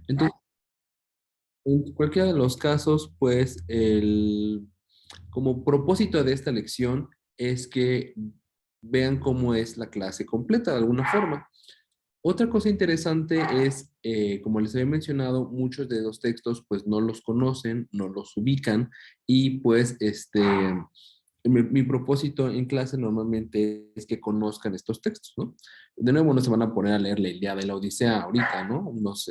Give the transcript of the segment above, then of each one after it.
Entonces, en cualquiera de los casos, pues, como propósito de esta lección es que vean cómo es la clase completa de alguna forma. Otra cosa interesante es, como les había mencionado, muchos de los textos pues no los conocen, no los ubican y pues mi propósito en clase normalmente es que conozcan estos textos, ¿no? De nuevo no se van a poner a leer la Ilíada y la Odisea ahorita, ¿no? Unos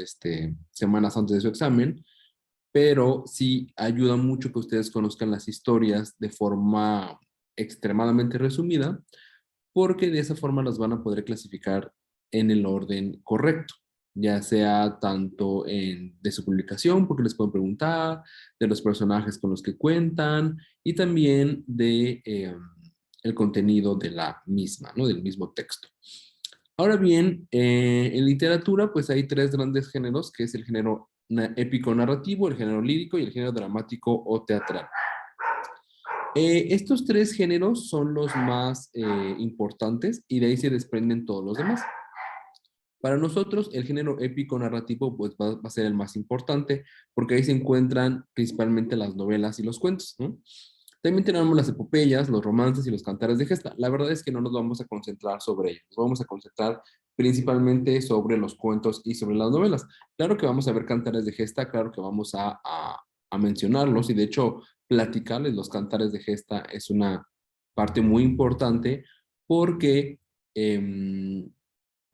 semanas antes de su examen, pero sí ayuda mucho que ustedes conozcan las historias de forma extremadamente resumida, porque de esa forma las van a poder clasificar en el orden correcto, ya sea tanto de su publicación, porque les pueden preguntar, de los personajes con los que cuentan y también de el contenido de la misma, ¿no? Del mismo texto. Ahora bien, en literatura, pues hay tres grandes géneros, que es el género épico narrativo, el género lírico y el género dramático o teatral. Estos tres géneros son los más importantes y de ahí se desprenden todos los demás. Para nosotros, el género épico narrativo pues, va a ser el más importante porque ahí se encuentran principalmente las novelas y los cuentos, ¿no? También tenemos las epopeyas, los romances y los cantares de gesta. La verdad es que no nos vamos a concentrar sobre ellos, nos vamos a concentrar principalmente sobre los cuentos y sobre las novelas. Claro que vamos a ver cantares de gesta, claro que vamos a mencionarlos y de hecho platicarles los cantares de gesta es una parte muy importante porque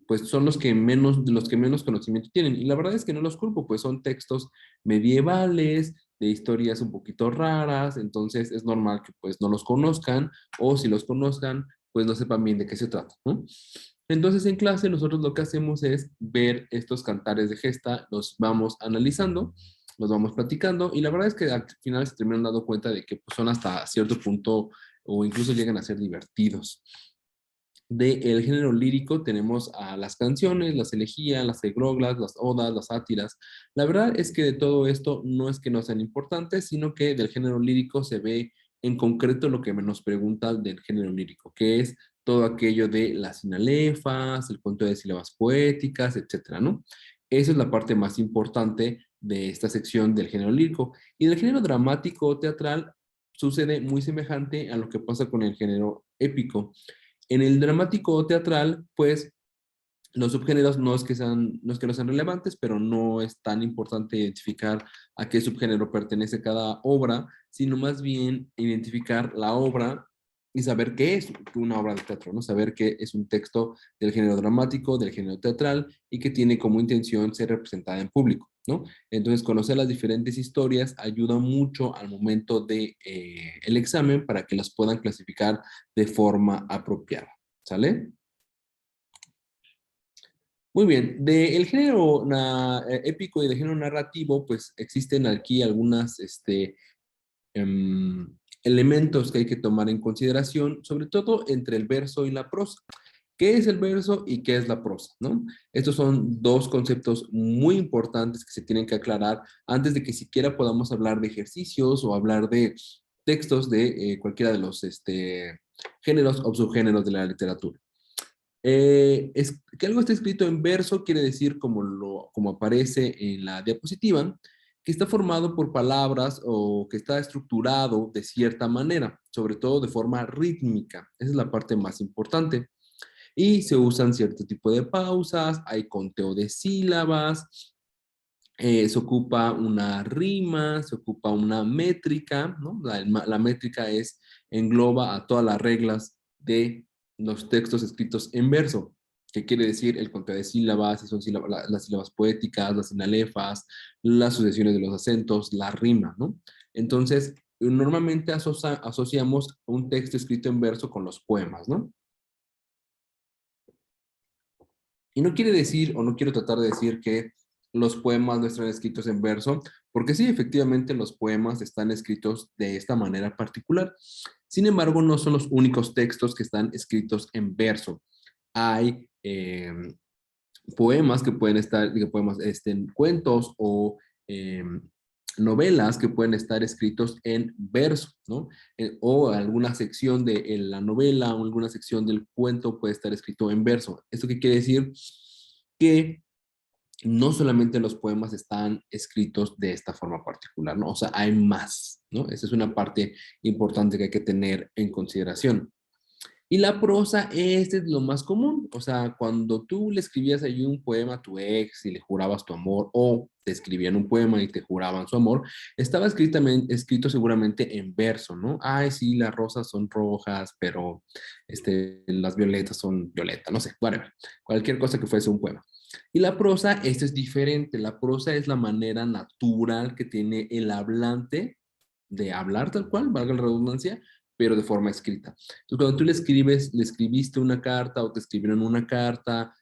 pues son los que menos conocimiento tienen. Y la verdad es que no los culpo, pues son textos medievales, de historias un poquito raras, entonces es normal que pues no los conozcan, o si los conozcan, pues no sepan bien de qué se trata, ¿no? Entonces en clase nosotros lo que hacemos es ver estos cantares de gesta, los vamos analizando, los vamos platicando, y la verdad es que al final se terminan dando cuenta de que pues, son hasta cierto punto o incluso llegan a ser divertidos. Del género lírico tenemos a las canciones, las elegías, las egloglas, las odas, las sátiras. La verdad es que de todo esto no es que no sean importantes, sino que del género lírico se ve en concreto lo que nos pregunta del género lírico, que es todo aquello de las sinalefas, el cuento de sílabas poéticas, etcétera, ¿no? Esa es la parte más importante de esta sección del género lírico. Y del género dramático o teatral sucede muy semejante a lo que pasa con el género épico. En el dramático o teatral, pues los subgéneros no es que no sean relevantes, pero no es tan importante identificar a qué subgénero pertenece cada obra, sino más bien identificar la obra y saber qué es una obra de teatro, ¿no? Saber qué es un texto del género dramático, del género teatral y que tiene como intención ser representada en público, ¿no? Entonces, conocer las diferentes historias ayuda mucho al momento de el examen para que las puedan clasificar de forma apropiada, ¿sale? Muy bien, del género épico y del género narrativo, pues existen aquí algunas elementos que hay que tomar en consideración, sobre todo entre el verso y la prosa. ¿Qué es el verso y qué es la prosa? ¿No? Estos son dos conceptos muy importantes que se tienen que aclarar antes de que siquiera podamos hablar de ejercicios o hablar de textos de cualquiera de los géneros o subgéneros de la literatura. Que algo esté escrito en verso quiere decir, como aparece en la diapositiva, que está formado por palabras o que está estructurado de cierta manera, sobre todo de forma rítmica. Esa es la parte más importante. Y se usan cierto tipo de pausas, hay conteo de sílabas, se ocupa una rima, se ocupa una métrica, ¿no? La métrica engloba a todas las reglas de los textos escritos en verso, que quiere decir el conteo de sílabas, si son las sílabas poéticas, las sinalefas, las sucesiones de los acentos, la rima, ¿no? Entonces, normalmente asociamos un texto escrito en verso con los poemas, ¿no? Y no quiere decir, o no quiero tratar de decir que los poemas no están escritos en verso, porque sí, efectivamente los poemas están escritos de esta manera particular. Sin embargo, no son los únicos textos que están escritos en verso. Hay poemas que pueden estar, digo, poemas, cuentos o eh, novelas que pueden estar escritos en verso, ¿no? O alguna sección de la novela o alguna sección del cuento puede estar escrito en verso. ¿Esto qué quiere decir? Que no solamente los poemas están escritos de esta forma particular, ¿no? O sea, hay más, ¿no? Esa es una parte importante que hay que tener en consideración. Y la prosa este es lo más común. O sea, cuando tú le escribías ahí un poema a tu ex y le jurabas tu amor, o te escribían un poema y te juraban su amor, estaba escrito seguramente en verso, ¿no? Ay, sí, las rosas son rojas, pero las violetas son violetas, no sé, whatever. Cualquier cosa que fuese un poema. Y la prosa, esto es diferente. La prosa es la manera natural que tiene el hablante de hablar tal cual, valga la redundancia, pero de forma escrita. Entonces, cuando tú le escribes, le escribiste una carta o te escribieron una carta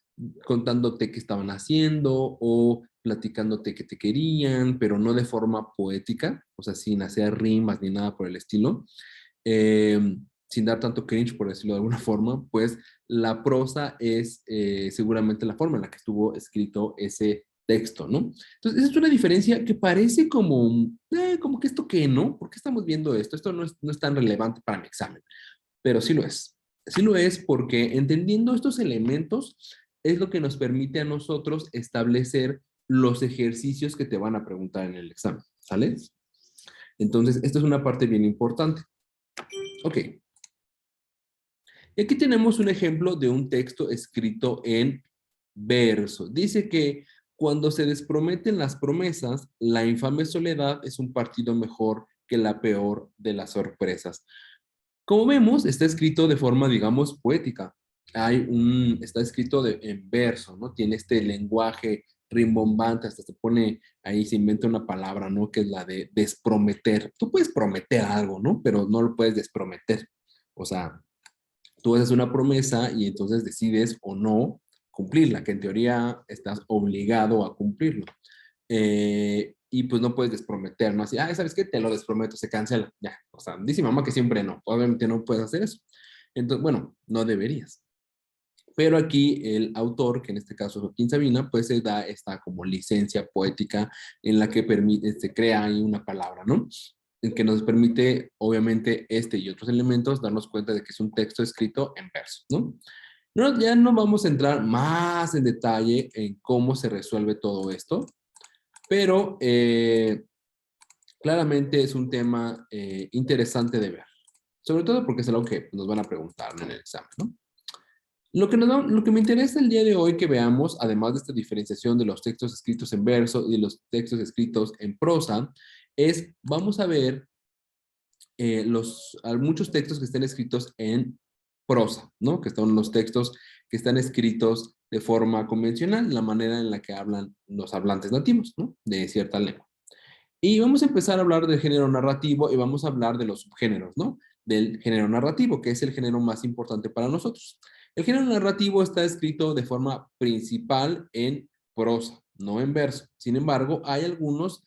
contándote qué estaban haciendo o platicándote que te querían, pero no de forma poética, o sea, sin hacer rimas ni nada por el estilo, sin dar tanto cringe, por decirlo de alguna forma, pues la prosa es seguramente la forma en la que estuvo escrito ese texto, ¿no? Entonces, esa es una diferencia que parece como que esto que no, ¿por qué estamos viendo esto? Esto no es tan relevante para mi examen, pero sí lo es. Sí lo es porque entendiendo estos elementos es lo que nos permite a nosotros establecer los ejercicios que te van a preguntar en el examen, ¿sale? Entonces, esta es una parte bien importante. Ok. Y aquí tenemos un ejemplo de un texto escrito en verso. Dice que cuando se desprometen las promesas, la infame soledad es un partido mejor que la peor de las sorpresas. Como vemos, está escrito de forma, digamos, poética. Está escrito en verso, ¿no? Tiene este lenguaje rimbombante, hasta se pone, ahí se inventa una palabra, ¿no? Que es la de desprometer. Tú puedes prometer algo, ¿no? Pero no lo puedes desprometer. O sea, tú haces una promesa y entonces decides o no cumplirla, que en teoría estás obligado a cumplirlo. Y pues no puedes desprometer, ¿no? Así, ¿sabes qué? Te lo desprometo, se cancela. Ya, o sea, dice mamá que siempre no. Obviamente no puedes hacer eso. Entonces, bueno, no deberías. Pero aquí el autor, que en este caso es Joaquín Sabina, pues se da esta como licencia poética en la que permite, se crea ahí una palabra, ¿no? En que nos permite, obviamente, este y otros elementos darnos cuenta de que es un texto escrito en verso, ¿no? No, ya no vamos a entrar más en detalle en cómo se resuelve todo esto, pero claramente es un tema interesante de ver, sobre todo porque es algo que nos van a preguntar, ¿no? En el examen, ¿no? Lo que me interesa el día de hoy que veamos, además de esta diferenciación de los textos escritos en verso y de los textos escritos en prosa, vamos a ver muchos textos que están escritos en prosa, ¿no? Que son los textos que están escritos de forma convencional, la manera en la que hablan los hablantes nativos, ¿no? De cierta lengua. Y vamos a empezar a hablar del género narrativo y vamos a hablar de los subgéneros, ¿no? Del género narrativo, que es el género más importante para nosotros. El género narrativo está escrito de forma principal en prosa, no en verso. Sin embargo, hay algunos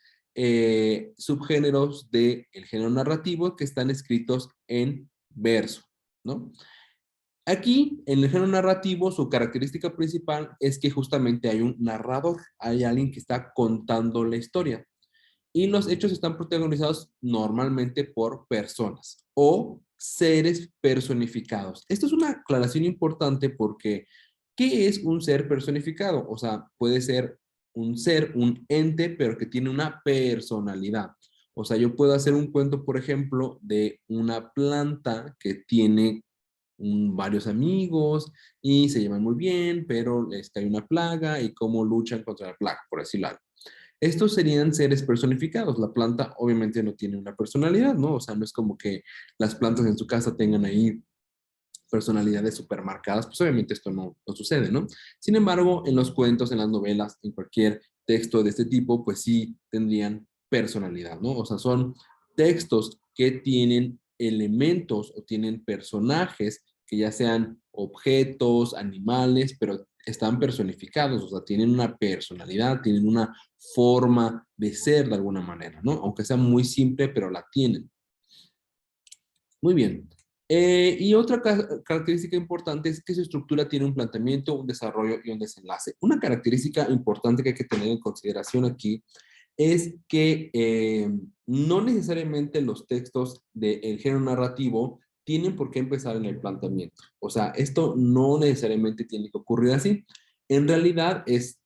subgéneros del género narrativo que están escritos en verso, ¿no? Aquí, en el género narrativo, su característica principal es que justamente hay un narrador, hay alguien que está contando la historia y los hechos están protagonizados normalmente por personas o seres personificados. Esto es una aclaración importante porque ¿qué es un ser personificado? O sea, puede ser un ser, un ente, pero que tiene una personalidad. O sea, yo puedo hacer un cuento, por ejemplo, de una planta que tiene varios amigos y se llevan muy bien, pero hay una plaga y cómo luchan contra la plaga, por decirlo así. Estos serían seres personificados. La planta obviamente no tiene una personalidad, ¿no? O sea, no es como que las plantas en su casa tengan ahí personalidades supermarcadas, pues obviamente esto no sucede, ¿no? Sin embargo, en los cuentos, en las novelas, en cualquier texto de este tipo, pues sí tendrían personalidad, ¿no? O sea, son textos que tienen elementos o tienen personajes que ya sean objetos, animales, pero están personificados, o sea, tienen una personalidad, tienen una forma de ser de alguna manera, ¿no? Aunque sea muy simple, pero la tienen. Muy bien. Y otra característica importante es que su estructura tiene un planteamiento, un desarrollo y un desenlace. Una característica importante que hay que tener en consideración aquí es que no necesariamente los textos del género narrativo tienen por qué empezar en el planteamiento. O sea, esto no necesariamente tiene que ocurrir así. En realidad es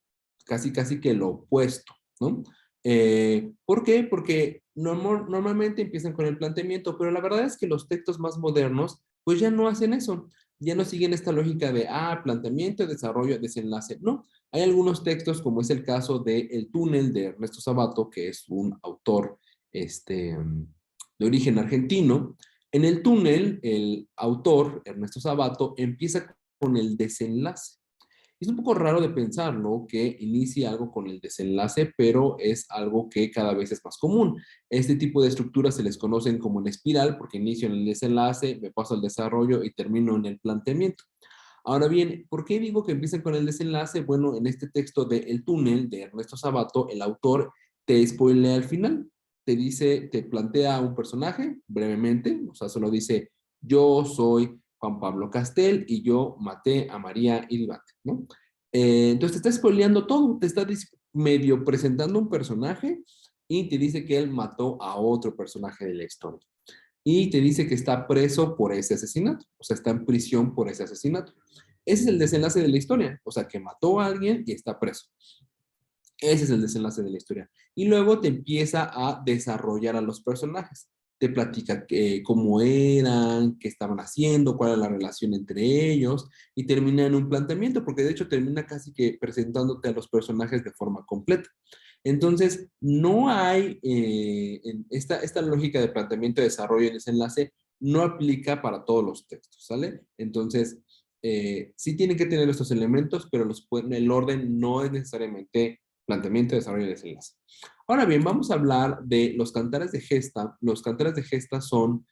casi casi que lo opuesto, ¿no? ¿Por qué? Porque normalmente empiezan con el planteamiento, pero la verdad es que los textos más modernos pues ya no hacen eso, ya no siguen esta lógica de, planteamiento, desarrollo, desenlace. No, hay algunos textos, como es el caso de El túnel de Ernesto Sabato, que es un autor de origen argentino. En El túnel, el autor, Ernesto Sabato, empieza con el desenlace. Es un poco raro de pensar, ¿no? Que inicie algo con el desenlace, pero es algo que cada vez es más común. Este tipo de estructuras se les conocen como en espiral, porque inicio en el desenlace, me paso al desarrollo y termino en el planteamiento. Ahora bien, ¿por qué digo que empiezan con el desenlace? Bueno, en este texto de El túnel de Ernesto Sabato, el autor te spoilea al final. Te dice, te plantea un personaje brevemente, o sea, solo dice, yo soy Juan Pablo Castel y yo maté a María Iribarne, ¿no? Entonces te está spoileando todo, te está medio presentando un personaje y te dice que él mató a otro personaje de la historia. Y te dice que está preso por ese asesinato, o sea, está en prisión por ese asesinato. Ese es el desenlace de la historia, o sea, que mató a alguien y está preso. Ese es el desenlace de la historia. Y luego te empieza a desarrollar a los personajes. Te platica cómo eran, qué estaban haciendo, cuál era la relación entre ellos, y termina en un planteamiento, porque de hecho termina casi que presentándote a los personajes de forma completa. Entonces, no hay esta lógica de planteamiento, desarrollo y desenlace, no aplica para todos los textos, ¿sale? Entonces, sí tienen que tener estos elementos, pero el orden no es necesariamente planteamiento, desarrollo y desenlace. Ahora bien, vamos a hablar de los cantares de gesta. Los cantares de gesta son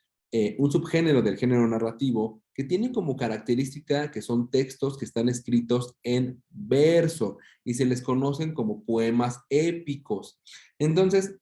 un subgénero del género narrativo que tiene como característica que son textos que están escritos en verso y se les conocen como poemas épicos. Entonces,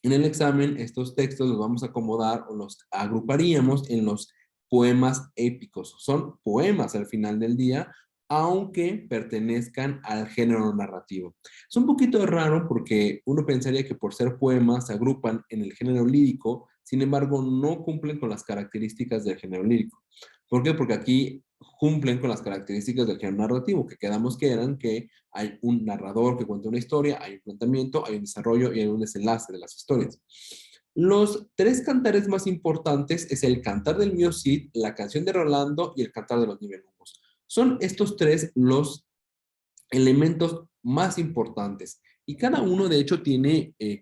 en el examen, estos textos los vamos a acomodar o los agruparíamos en los poemas épicos. Son poemas al final del día, aunque pertenezcan al género narrativo. Es un poquito raro porque uno pensaría que por ser poemas se agrupan en el género lírico, sin embargo, no cumplen con las características del género lírico. ¿Por qué? Porque aquí cumplen con las características del género narrativo, que quedamos que eran que hay un narrador que cuenta una historia, hay un planteamiento, hay un desarrollo y hay un desenlace de las historias. Los tres cantares más importantes es el Cantar del Mío Cid, la Canción de Rolando y el Cantar de los Nibelungos. Son estos tres los elementos más importantes. Y cada uno, de hecho,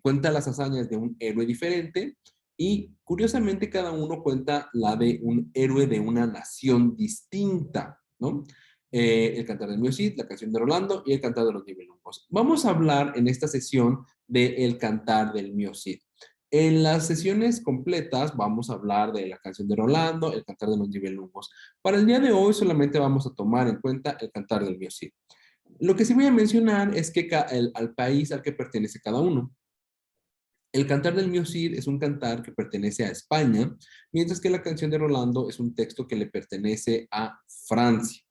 cuenta las hazañas de un héroe diferente y, curiosamente, cada uno cuenta la de un héroe de una nación distinta, ¿no? El Cantar del Mío Cid, la Canción de Rolando y el Cantar de los Nibelungos. Vamos a hablar en esta sesión del Cantar del Mío Cid. En las sesiones completas vamos a hablar de la Canción de Rolando, el Cantar de los Nibelungos. Para el día de hoy solamente vamos a tomar en cuenta el Cantar del Mío Cid. Lo que sí voy a mencionar es que al país al que pertenece cada uno. El Cantar del Mío Cid es un cantar que pertenece a España, mientras que la Canción de Rolando es un texto que le pertenece a Francia.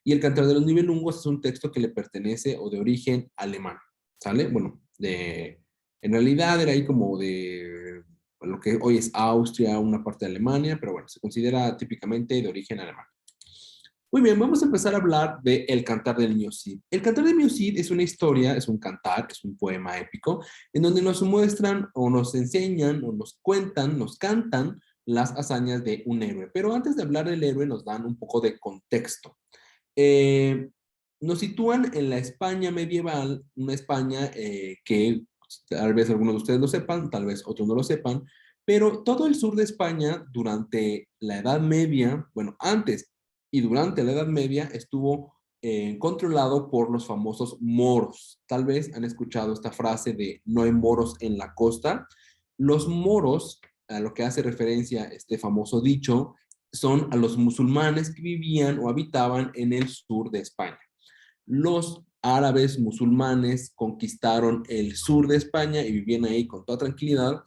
Y el Cantar de los Nibelungos es un texto que le pertenece o de origen alemán, ¿sale? Bueno, en realidad era ahí como de lo que hoy es Austria, una parte de Alemania, pero bueno, se considera típicamente de origen alemán. Muy bien, vamos a empezar a hablar de El Cantar del Mío Cid. El Cantar del Mío Cid es una historia, es un cantar, es un poema épico, en donde nos muestran o nos enseñan o nos cuentan, nos cantan las hazañas de un héroe. Pero antes de hablar del héroe nos dan un poco de contexto. Eh, Nos sitúan en la España medieval, una España que tal vez algunos de ustedes lo sepan, tal vez otros no lo sepan, pero todo el sur de España durante la Edad Media, bueno, antes y durante la Edad Media estuvo controlado por los famosos moros. Tal vez han escuchado esta frase de no hay moros en la costa. Los moros, a lo que hace referencia este famoso dicho, son a los musulmanes que vivían o habitaban en el sur de España. Los árabes musulmanes conquistaron el sur de España y vivían ahí con toda tranquilidad,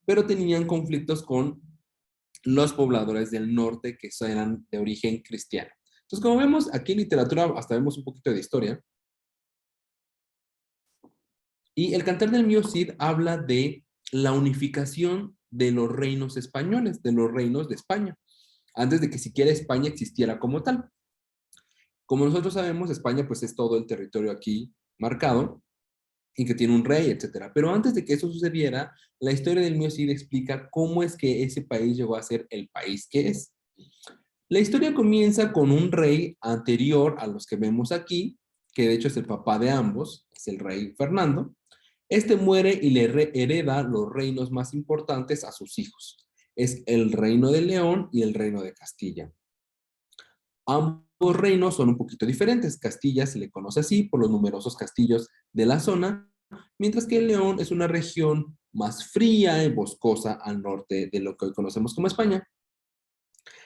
pero tenían conflictos con los pobladores del norte que eran de origen cristiano. Entonces, como vemos, aquí en literatura hasta vemos un poquito de historia. Y el Cantar del Mío Cid habla de la unificación de los reinos españoles, de los reinos de España, antes de que siquiera España existiera como tal. Como nosotros sabemos, España pues es todo el territorio aquí marcado y que tiene un rey, etcétera. Pero antes de que eso sucediera, la historia del Mío Cid explica cómo es que ese país llegó a ser el país que es. La historia comienza con un rey anterior a los que vemos aquí, que de hecho es el papá de ambos, es el rey Fernando. Este muere y le hereda los reinos más importantes a sus hijos. Es el reino de León y el reino de Castilla. Ambos reinos son un poquito diferentes. Castilla se le conoce así por los numerosos castillos de la zona, mientras que León es una región más fría y boscosa al norte de lo que hoy conocemos como España.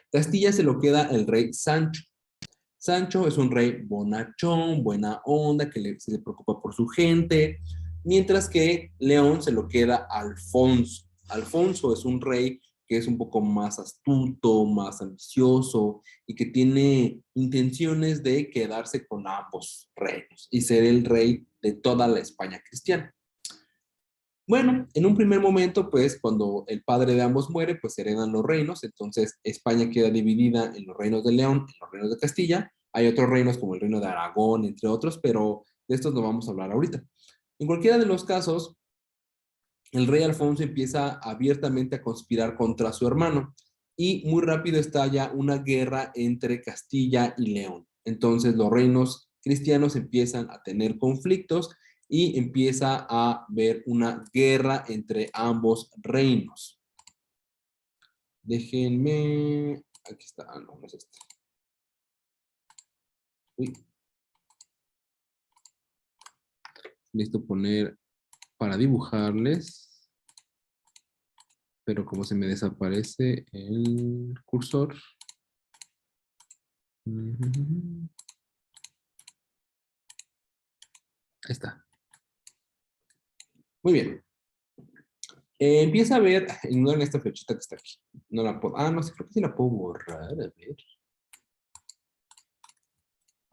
Castilla se lo queda el rey Sancho. Sancho es un rey bonachón, buena onda, que se le preocupa por su gente, mientras que León se lo queda Alfonso. Alfonso es un rey que es un poco más astuto, más ambicioso y que tiene intenciones de quedarse con ambos reinos y ser el rey de toda la España cristiana. Bueno, en un primer momento, pues cuando el padre de ambos muere, pues se heredan los reinos, entonces España queda dividida en los reinos de León, en los reinos de Castilla, hay otros reinos como el reino de Aragón, entre otros, pero de estos no vamos a hablar ahorita. En cualquiera de los casos, el rey Alfonso empieza abiertamente a conspirar contra su hermano y muy rápido estalla una guerra entre Castilla y León. Entonces los reinos cristianos empiezan a tener conflictos y empieza a haber una guerra entre ambos reinos. Déjenme... Aquí está. Ah, no, no es este. Uy. Listo poner para dibujarles. Pero como se me desaparece el cursor. Ahí está. Muy bien. Empieza a ver, ignoren esta flechita que está aquí. No la puedo, no sé, creo que sí la puedo borrar, a ver.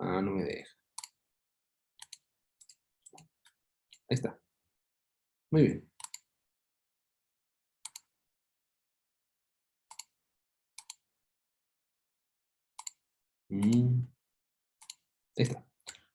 No me deja. Ahí está. Muy bien. Ahí está.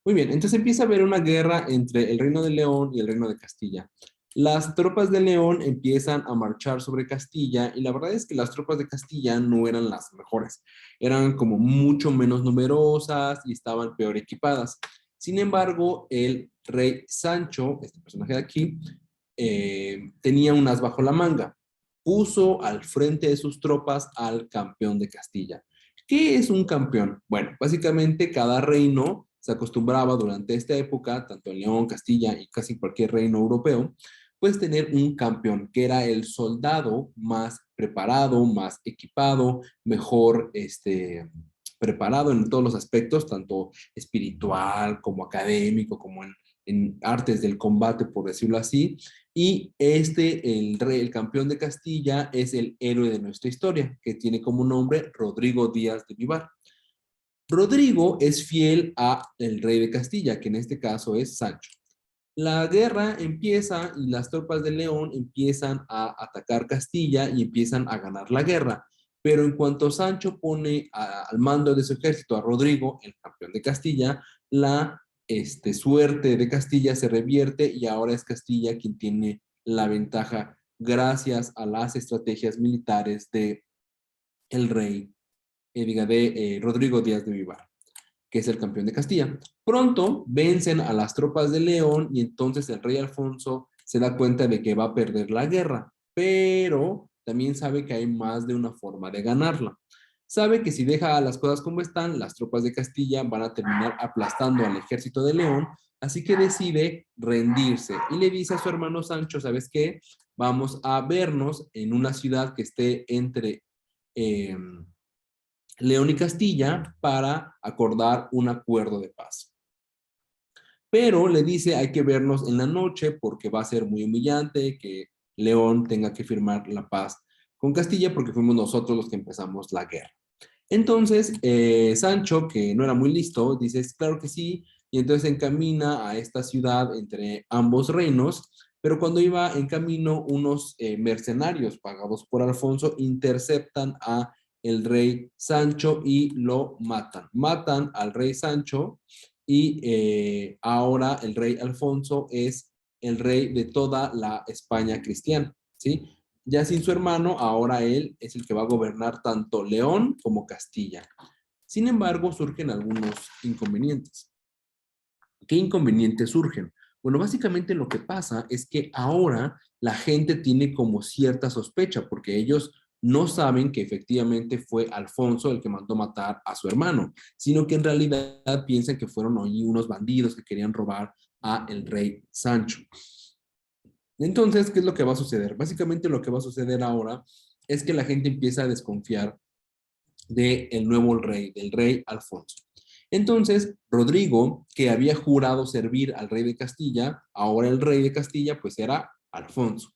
Muy bien, entonces empieza a haber una guerra entre el Reino de León y el Reino de Castilla. Las tropas de León empiezan a marchar sobre Castilla y la verdad es que las tropas de Castilla no eran las mejores. Eran como mucho menos numerosas y estaban peor equipadas. Sin embargo, el rey Sancho, este personaje de aquí, tenía un as bajo la manga. Puso al frente de sus tropas al campeón de Castilla. ¿Qué es un campeón? Bueno, básicamente cada reino se acostumbraba durante esta época, tanto en León, Castilla y casi cualquier reino europeo, pues tener un campeón, que era el soldado más preparado, más equipado, mejor preparado en todos los aspectos, tanto espiritual como académico, como en artes del combate, por decirlo así. Y el rey, el campeón de Castilla, es el héroe de nuestra historia, que tiene como nombre Rodrigo Díaz de Vivar. Rodrigo es fiel a el rey de Castilla, que en este caso es Sancho. La guerra empieza y las tropas de León empiezan a atacar Castilla y empiezan a ganar la guerra. Pero en cuanto Sancho pone al mando de su ejército a Rodrigo, el campeón de Castilla, la suerte de Castilla se revierte y ahora es Castilla quien tiene la ventaja gracias a las estrategias militares de el rey, de Rodrigo Díaz de Vivar, que es el campeón de Castilla. Pronto vencen a las tropas de León y entonces el rey Alfonso se da cuenta de que va a perder la guerra, pero también sabe que hay más de una forma de ganarla. Sabe que si deja las cosas como están, las tropas de Castilla van a terminar aplastando al ejército de León, así que decide rendirse y le dice a su hermano Sancho, ¿sabes qué? Vamos a vernos en una ciudad que esté entre León y Castilla para acordar un acuerdo de paz. Pero le dice, hay que vernos en la noche porque va a ser muy humillante que León tenga que firmar la paz con Castilla porque fuimos nosotros los que empezamos la guerra. Entonces, Sancho, que no era muy listo, dice, claro que sí, y entonces encamina a esta ciudad entre ambos reinos, pero cuando iba en camino, unos mercenarios pagados por Alfonso interceptan a el rey Sancho y lo matan. Matan al rey Sancho y ahora el rey Alfonso es el rey de toda la España cristiana, ¿sí? Ya sin su hermano, ahora él es el que va a gobernar tanto León como Castilla. Sin embargo, surgen algunos inconvenientes. ¿Qué inconvenientes surgen? Bueno, básicamente lo que pasa es que ahora la gente tiene como cierta sospecha porque ellos no saben que efectivamente fue Alfonso el que mandó matar a su hermano, sino que en realidad piensan que fueron ahí unos bandidos que querían robar a el rey Sancho. Entonces, ¿qué es lo que va a suceder? Básicamente lo que va a suceder ahora es que la gente empieza a desconfiar del nuevo rey, del rey Alfonso. Entonces, Rodrigo, que había jurado servir al rey de Castilla, ahora el rey de Castilla, pues era Alfonso.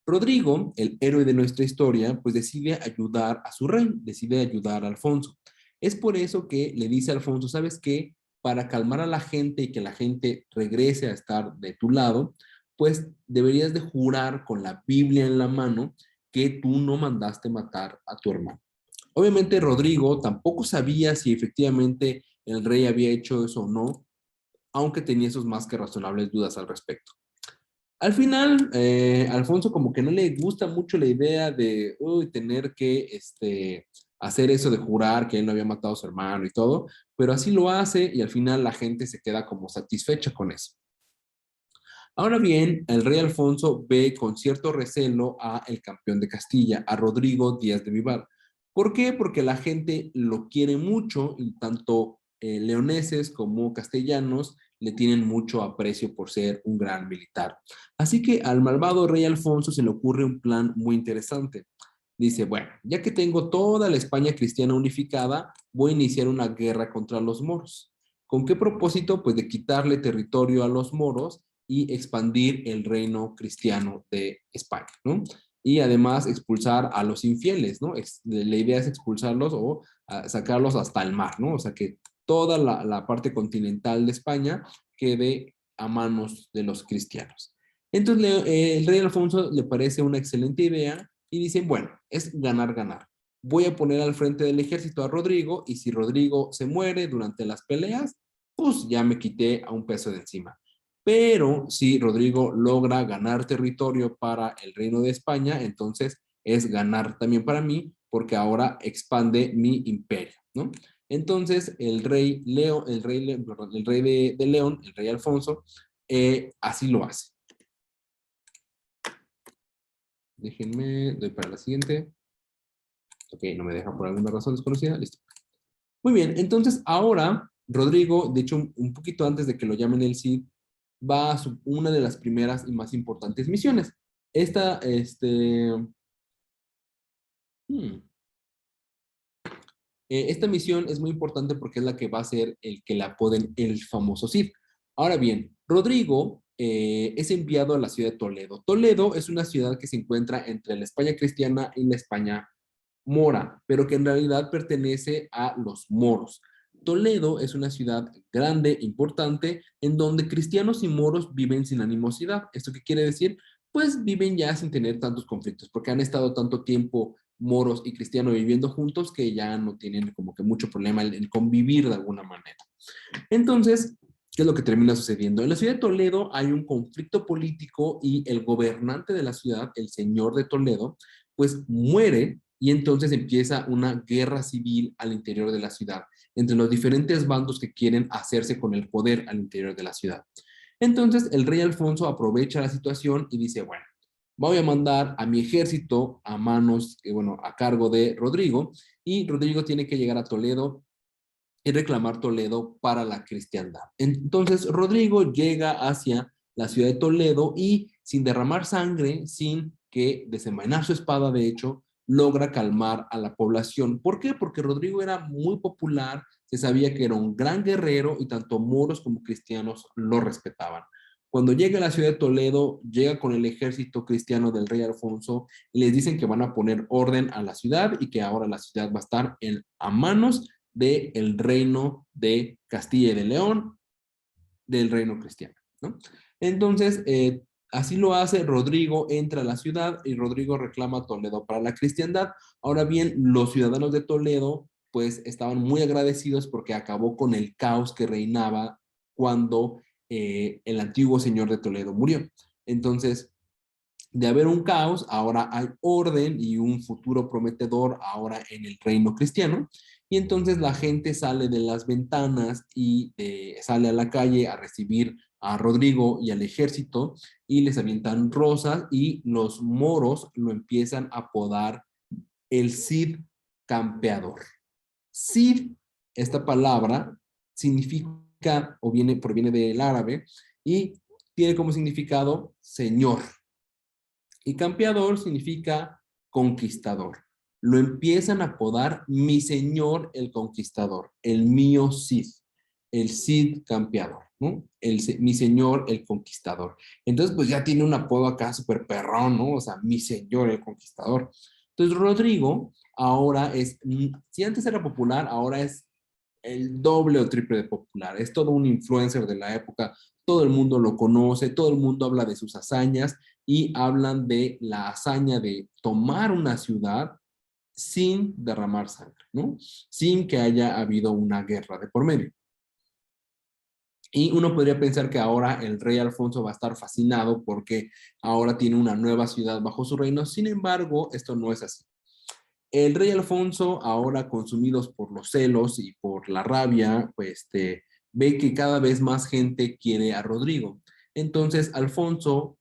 Rodrigo, el héroe de nuestra historia, pues decide ayudar a su rey, decide ayudar a Alfonso. Es por eso que le dice a Alfonso, ¿sabes qué? Para calmar a la gente y que la gente regrese a estar de tu lado, pues deberías de jurar con la Biblia en la mano que tú no mandaste matar a tu hermano. Obviamente Rodrigo tampoco sabía si efectivamente el rey había hecho eso o no, aunque tenía sus más que razonables dudas al respecto. Al final, Alfonso como que no le gusta mucho la idea de tener que hacer eso de jurar que él no había matado a su hermano y todo, pero así lo hace y al final la gente se queda como satisfecha con eso. Ahora bien, el rey Alfonso ve con cierto recelo a el campeón de Castilla, a Rodrigo Díaz de Vivar. ¿Por qué? Porque la gente lo quiere mucho y tanto leoneses como castellanos le tienen mucho aprecio por ser un gran militar. Así que al malvado rey Alfonso se le ocurre un plan muy interesante. Dice, bueno, ya que tengo toda la España cristiana unificada, voy a iniciar una guerra contra los moros. ¿Con qué propósito? Pues de quitarle territorio a los moros y expandir el reino cristiano de España, ¿no? Y además expulsar a los infieles, ¿no? La idea es expulsarlos o sacarlos hasta el mar, ¿no? O sea, que toda la parte continental de España quede a manos de los cristianos. Entonces, el rey Alfonso le parece una excelente idea y dicen, bueno, es ganar, ganar. Voy a poner al frente del ejército a Rodrigo y si Rodrigo se muere durante las peleas, pues ya me quité a un peso de encima. Pero si Rodrigo logra ganar territorio para el reino de España, entonces es ganar también para mí, porque ahora expande mi imperio, ¿no? Entonces el rey Leo, perdón, el rey de León, el rey Alfonso, así lo hace. Déjenme, doy para la siguiente. Ok, no me deja por alguna razón desconocida. Listo. Muy bien, entonces ahora Rodrigo, de hecho un poquito antes de que lo llamen el Cid, va a una de las primeras y más importantes misiones. Esta, hmm, esta misión es muy importante porque es la que va a ser el que la apoden el famoso Cid. Ahora bien, Rodrigo es enviado a la ciudad de Toledo. Toledo es una ciudad que se encuentra entre la España cristiana y la España mora, pero que en realidad pertenece a los moros. Toledo es una ciudad grande, importante, en donde cristianos y moros viven sin animosidad. ¿Esto qué quiere decir? Pues viven ya sin tener tantos conflictos, porque han estado tanto tiempo moros y cristianos viviendo juntos que ya no tienen como que mucho problema en convivir de alguna manera. Entonces, ¿qué es lo que termina sucediendo? En la ciudad de Toledo hay un conflicto político y el gobernante de la ciudad, el señor de Toledo, pues muere y entonces empieza una guerra civil al interior de la ciudad, entre los diferentes bandos que quieren hacerse con el poder al interior de la ciudad. Entonces el rey Alfonso aprovecha la situación y dice, bueno, voy a mandar a mi ejército a manos, bueno, a cargo de Rodrigo, y Rodrigo tiene que llegar a Toledo y reclamar Toledo para la cristiandad. Entonces Rodrigo llega hacia la ciudad de Toledo y sin derramar sangre, sin que desenvainar su espada, de hecho, logra calmar a la población. ¿Por qué? Porque Rodrigo era muy popular, se sabía que era un gran guerrero y tanto moros como cristianos lo respetaban. Cuando llega a la ciudad de Toledo, llega con el ejército cristiano del rey Alfonso y les dicen que van a poner orden a la ciudad y que ahora la ciudad va a estar a manos del reino de Castilla y de León, del reino cristiano, ¿no? Entonces, así lo hace, Rodrigo entra a la ciudad y Rodrigo reclama Toledo para la cristiandad. Ahora bien, los ciudadanos de Toledo pues estaban muy agradecidos porque acabó con el caos que reinaba cuando el antiguo señor de Toledo murió. Entonces, de haber un caos, ahora hay orden y un futuro prometedor ahora en el reino cristiano. Y entonces la gente sale de las ventanas y sale a la calle a recibir a Rodrigo y al ejército y les avientan rosas y los moros lo empiezan a apodar el Cid campeador. Cid, esta palabra, significa o proviene del árabe y tiene como significado señor. Y campeador significa conquistador. Lo empiezan a apodar mi señor el conquistador, el mío Cid, el Cid campeador, ¿no? Mi señor el conquistador. Entonces, pues ya tiene un apodo acá súper perrón, ¿no? O sea, mi señor el conquistador. Entonces, Rodrigo ahora es, si antes era popular, ahora es el doble o triple de popular. Es todo un influencer de la época, todo el mundo lo conoce, todo el mundo habla de sus hazañas y hablan de la hazaña de tomar una ciudad sin derramar sangre, ¿no? Sin que haya habido una guerra de por medio. Y uno podría pensar que ahora el rey Alfonso va a estar fascinado porque ahora tiene una nueva ciudad bajo su reino. Sin embargo, esto no es así. El rey Alfonso, ahora consumidos por los celos y por la rabia, pues ve que cada vez más gente quiere a Rodrigo. Entonces, Alfonso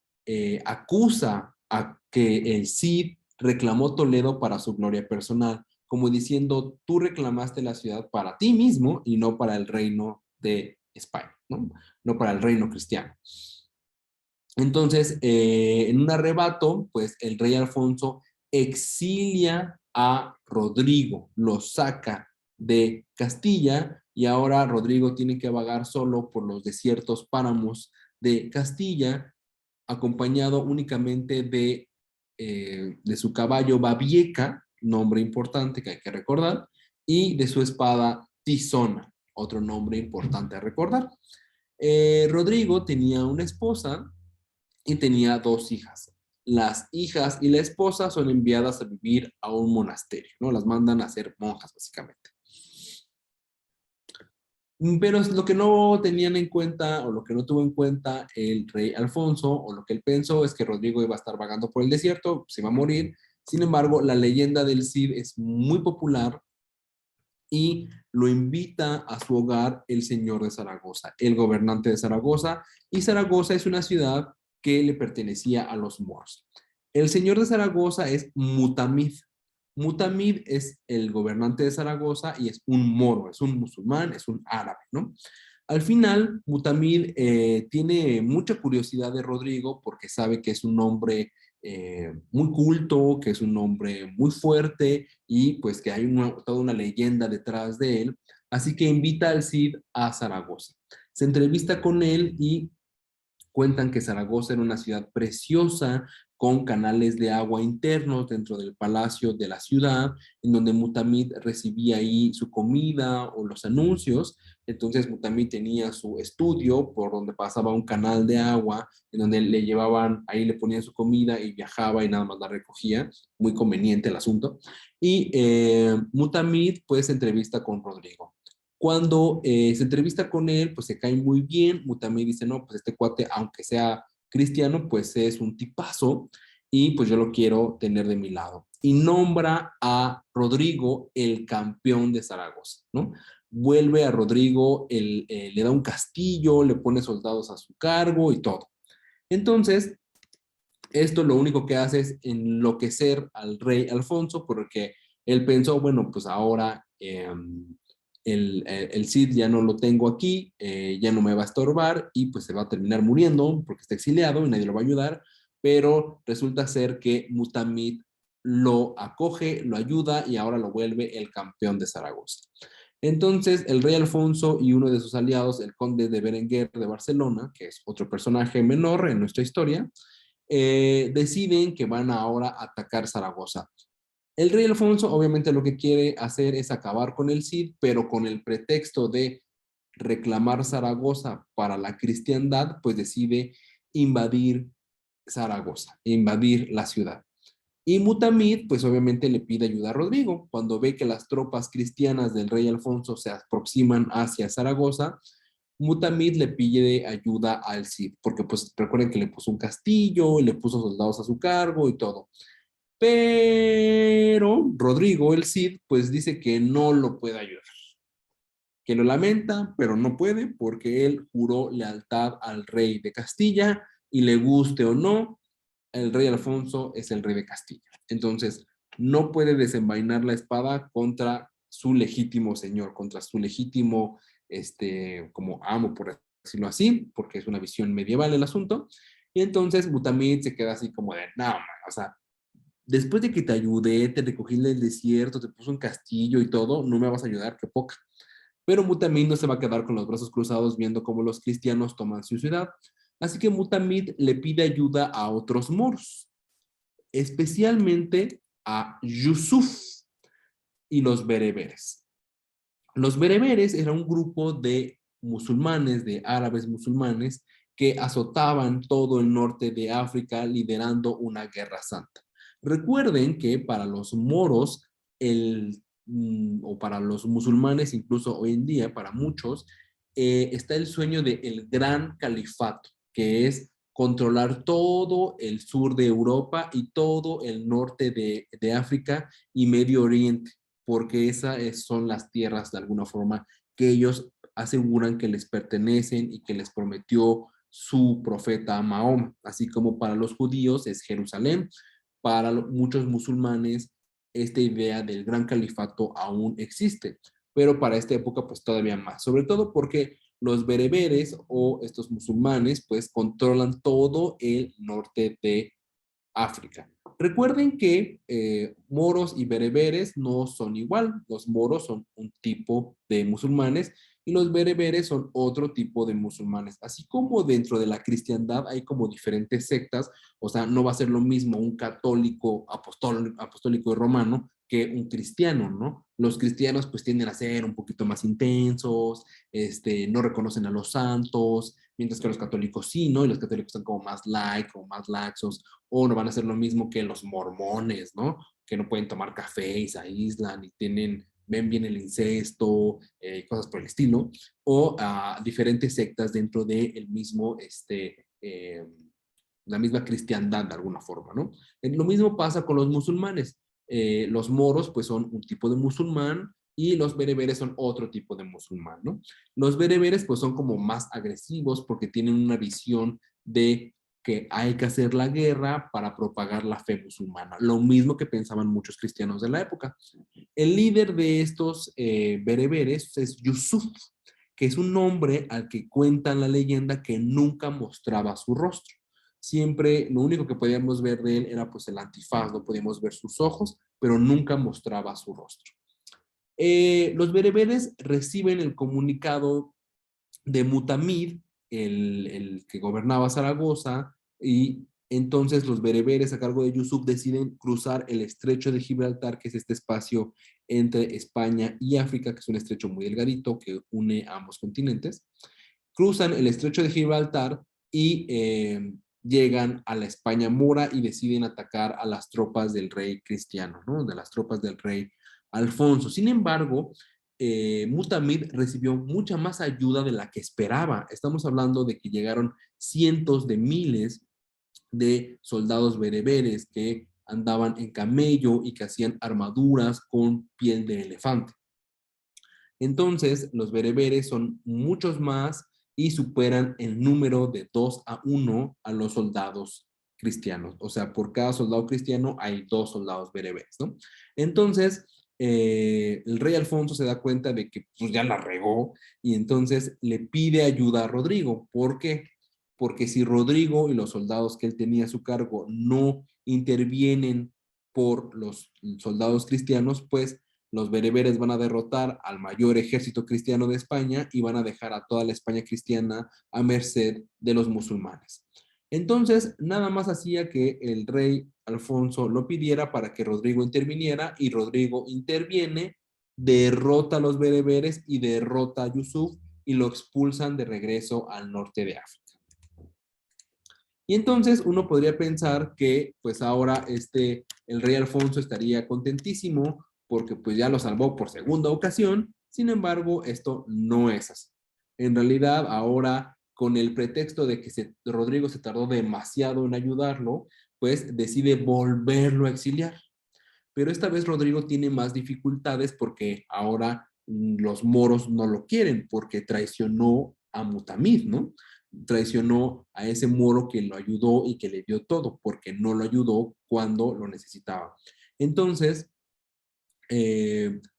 acusa a que el Cid reclamó Toledo para su gloria personal, como diciendo, tú reclamaste la ciudad para ti mismo y no para el reino de España, ¿no? No para el reino cristiano. Entonces, en un arrebato, pues el rey Alfonso exilia a Rodrigo, lo saca de Castilla y ahora Rodrigo tiene que vagar solo por los desiertos páramos de Castilla, acompañado únicamente de su caballo Babieca, nombre importante que hay que recordar, y de su espada Tizona, otro nombre importante a recordar. Rodrigo tenía una esposa y tenía dos hijas. Las hijas y la esposa son enviadas a vivir a un monasterio, ¿no? Las mandan a ser monjas, básicamente. Pero lo que no tenían en cuenta o lo que no tuvo en cuenta el rey Alfonso o lo que él pensó es que Rodrigo iba a estar vagando por el desierto, se iba a morir. Sin embargo, la leyenda del Cid es muy popular y lo invita a su hogar el señor de Zaragoza, el gobernante de Zaragoza, y Zaragoza es una ciudad que le pertenecía a los moros. El señor de Zaragoza es Mutamid. Mutamid es el gobernante de Zaragoza y es un moro, es un musulmán, es un árabe, ¿no? Al final, Mutamid tiene mucha curiosidad de Rodrigo porque sabe que es un hombre muy culto, que es un hombre muy fuerte y pues que hay toda una leyenda detrás de él. Así que invita al Cid a Zaragoza. Se entrevista con él y cuentan que Zaragoza era una ciudad preciosa con canales de agua internos dentro del palacio de la ciudad, en donde Mutamid recibía ahí su comida o los anuncios. Entonces Mutamid tenía su estudio por donde pasaba un canal de agua, en donde le llevaban, ahí le ponían su comida y viajaba y nada más la recogía. Muy conveniente el asunto. Y Mutamid pues se entrevista con Rodrigo. Cuando se entrevista con él, pues se cae muy bien. Mutamid dice, no, pues este cuate, aunque sea cristiano, pues es un tipazo y pues yo lo quiero tener de mi lado. Y nombra a Rodrigo el campeón de Zaragoza, ¿no? Vuelve a Rodrigo, le da un castillo, le pone soldados a su cargo y todo. Entonces, esto lo único que hace es enloquecer al rey Alfonso porque él pensó, bueno, pues ahora el Cid ya no lo tengo aquí, ya no me va a estorbar y pues se va a terminar muriendo porque está exiliado y nadie lo va a ayudar, pero resulta ser que Mutamid lo acoge, lo ayuda y ahora lo vuelve el campeón de Zaragoza. Entonces, el rey Alfonso y uno de sus aliados, el conde de Berenguer de Barcelona, que es otro personaje menor en nuestra historia, deciden que van ahora a atacar Zaragoza. El rey Alfonso obviamente lo que quiere hacer es acabar con el Cid, pero con el pretexto de reclamar Zaragoza para la cristiandad, pues decide invadir Zaragoza, invadir la ciudad. Y Mutamid, pues obviamente le pide ayuda a Rodrigo. Cuando ve que las tropas cristianas del rey Alfonso se aproximan hacia Zaragoza, Mutamid le pide ayuda al Cid, porque pues recuerden que le puso un castillo, le puso soldados a su cargo y todo. Pero Rodrigo, el Cid, pues dice que no lo puede ayudar, que lo lamenta, pero no puede porque él juró lealtad al rey de Castilla y le guste o no, el rey Alfonso es el rey de Castilla. Entonces, no puede desenvainar la espada contra su legítimo señor, contra su legítimo, como amo, por decirlo así, porque es una visión medieval el asunto. Y entonces Mutamid se queda así como de, no, man, o sea, después de que te ayudé, te recogí del desierto, te puse un castillo y todo, no me vas a ayudar, qué poca. Pero Mutamid no se va a quedar con los brazos cruzados viendo cómo los cristianos toman su ciudad. Así que Mutamid le pide ayuda a otros moros, especialmente a Yusuf y los bereberes. Los bereberes era un grupo de musulmanes, de árabes musulmanes, que azotaban todo el norte de África liderando una guerra santa. Recuerden que para los moros, o para los musulmanes, incluso hoy en día, para muchos, está el sueño del gran califato, que es controlar todo el sur de Europa y todo el norte de África y Medio Oriente, porque esas son las tierras de alguna forma que ellos aseguran que les pertenecen y que les prometió su profeta Mahoma, así como para los judíos es Jerusalén, para muchos musulmanes esta idea del gran califato aún existe, pero para esta época pues todavía más, sobre todo porque los bereberes o estos musulmanes pues controlan todo el norte de África. Recuerden que moros y bereberes no son igual. Los moros son un tipo de musulmanes y los bereberes son otro tipo de musulmanes. Así como dentro de la cristiandad hay como diferentes sectas, o sea, no va a ser lo mismo un católico apostólico y romano que un cristiano, ¿no? Los cristianos pues tienden a ser un poquito más intensos, no reconocen a los santos, mientras que los católicos sí, ¿no? Y los católicos son como más light, como más laxos, o no van a ser lo mismo que los mormones, ¿no? Que no pueden tomar café y se aíslan y ven bien el incesto, cosas por el estilo, o diferentes sectas dentro del mismo, la misma cristiandad de alguna forma, ¿no? Lo mismo pasa con los musulmanes. Los moros, pues, son un tipo de musulmán y los bereberes son otro tipo de musulmán, ¿no? Los bereberes, pues, son como más agresivos porque tienen una visión de que hay que hacer la guerra para propagar la fe musulmana. Lo mismo que pensaban muchos cristianos de la época. El líder de estos bereberes es Yusuf, que es un hombre al que cuenta la leyenda que nunca mostraba su rostro. Siempre lo único que podíamos ver de él era pues el antifaz, no podíamos ver sus ojos, pero nunca mostraba su rostro. Los bereberes reciben el comunicado de Mutamid, el que gobernaba Zaragoza, y entonces los bereberes a cargo de Yusuf deciden cruzar el estrecho de Gibraltar, que es este espacio entre España y África, que es un estrecho muy delgadito que une ambos continentes. Cruzan el estrecho de Gibraltar y llegan a la España mora y deciden atacar a las tropas del rey cristiano, ¿no? De las tropas del rey Alfonso. Sin embargo, Mutamid recibió mucha más ayuda de la que esperaba. Estamos hablando de que llegaron cientos de miles de soldados bereberes que andaban en camello y que hacían armaduras con piel de elefante. Entonces, los bereberes son muchos más y superan el número de 2-1 a los soldados cristianos. O sea, por cada soldado cristiano hay 2 soldados bereberes, ¿no? Entonces, el rey Alfonso se da cuenta de que pues, ya la regó y entonces le pide ayuda a Rodrigo. ¿Por qué? Porque si Rodrigo y los soldados que él tenía a su cargo no intervienen por los soldados cristianos, pues los bereberes van a derrotar al mayor ejército cristiano de España y van a dejar a toda la España cristiana a merced de los musulmanes. Entonces, nada más hacía que el rey Alfonso lo pidiera para que Rodrigo interviniera y Rodrigo interviene, derrota a los bereberes y derrota a Yusuf y lo expulsan de regreso al norte de África. Y entonces uno podría pensar que pues ahora el rey Alfonso estaría contentísimo porque pues ya lo salvó por segunda ocasión. Sin embargo, esto no es así. En realidad, ahora con el pretexto de que Rodrigo se tardó demasiado en ayudarlo, pues decide volverlo a exiliar. Pero esta vez Rodrigo tiene más dificultades porque ahora los moros no lo quieren porque traicionó a Mutamid, ¿no? Traicionó a ese moro que lo ayudó y que le dio todo porque no lo ayudó cuando lo necesitaba. Entonces,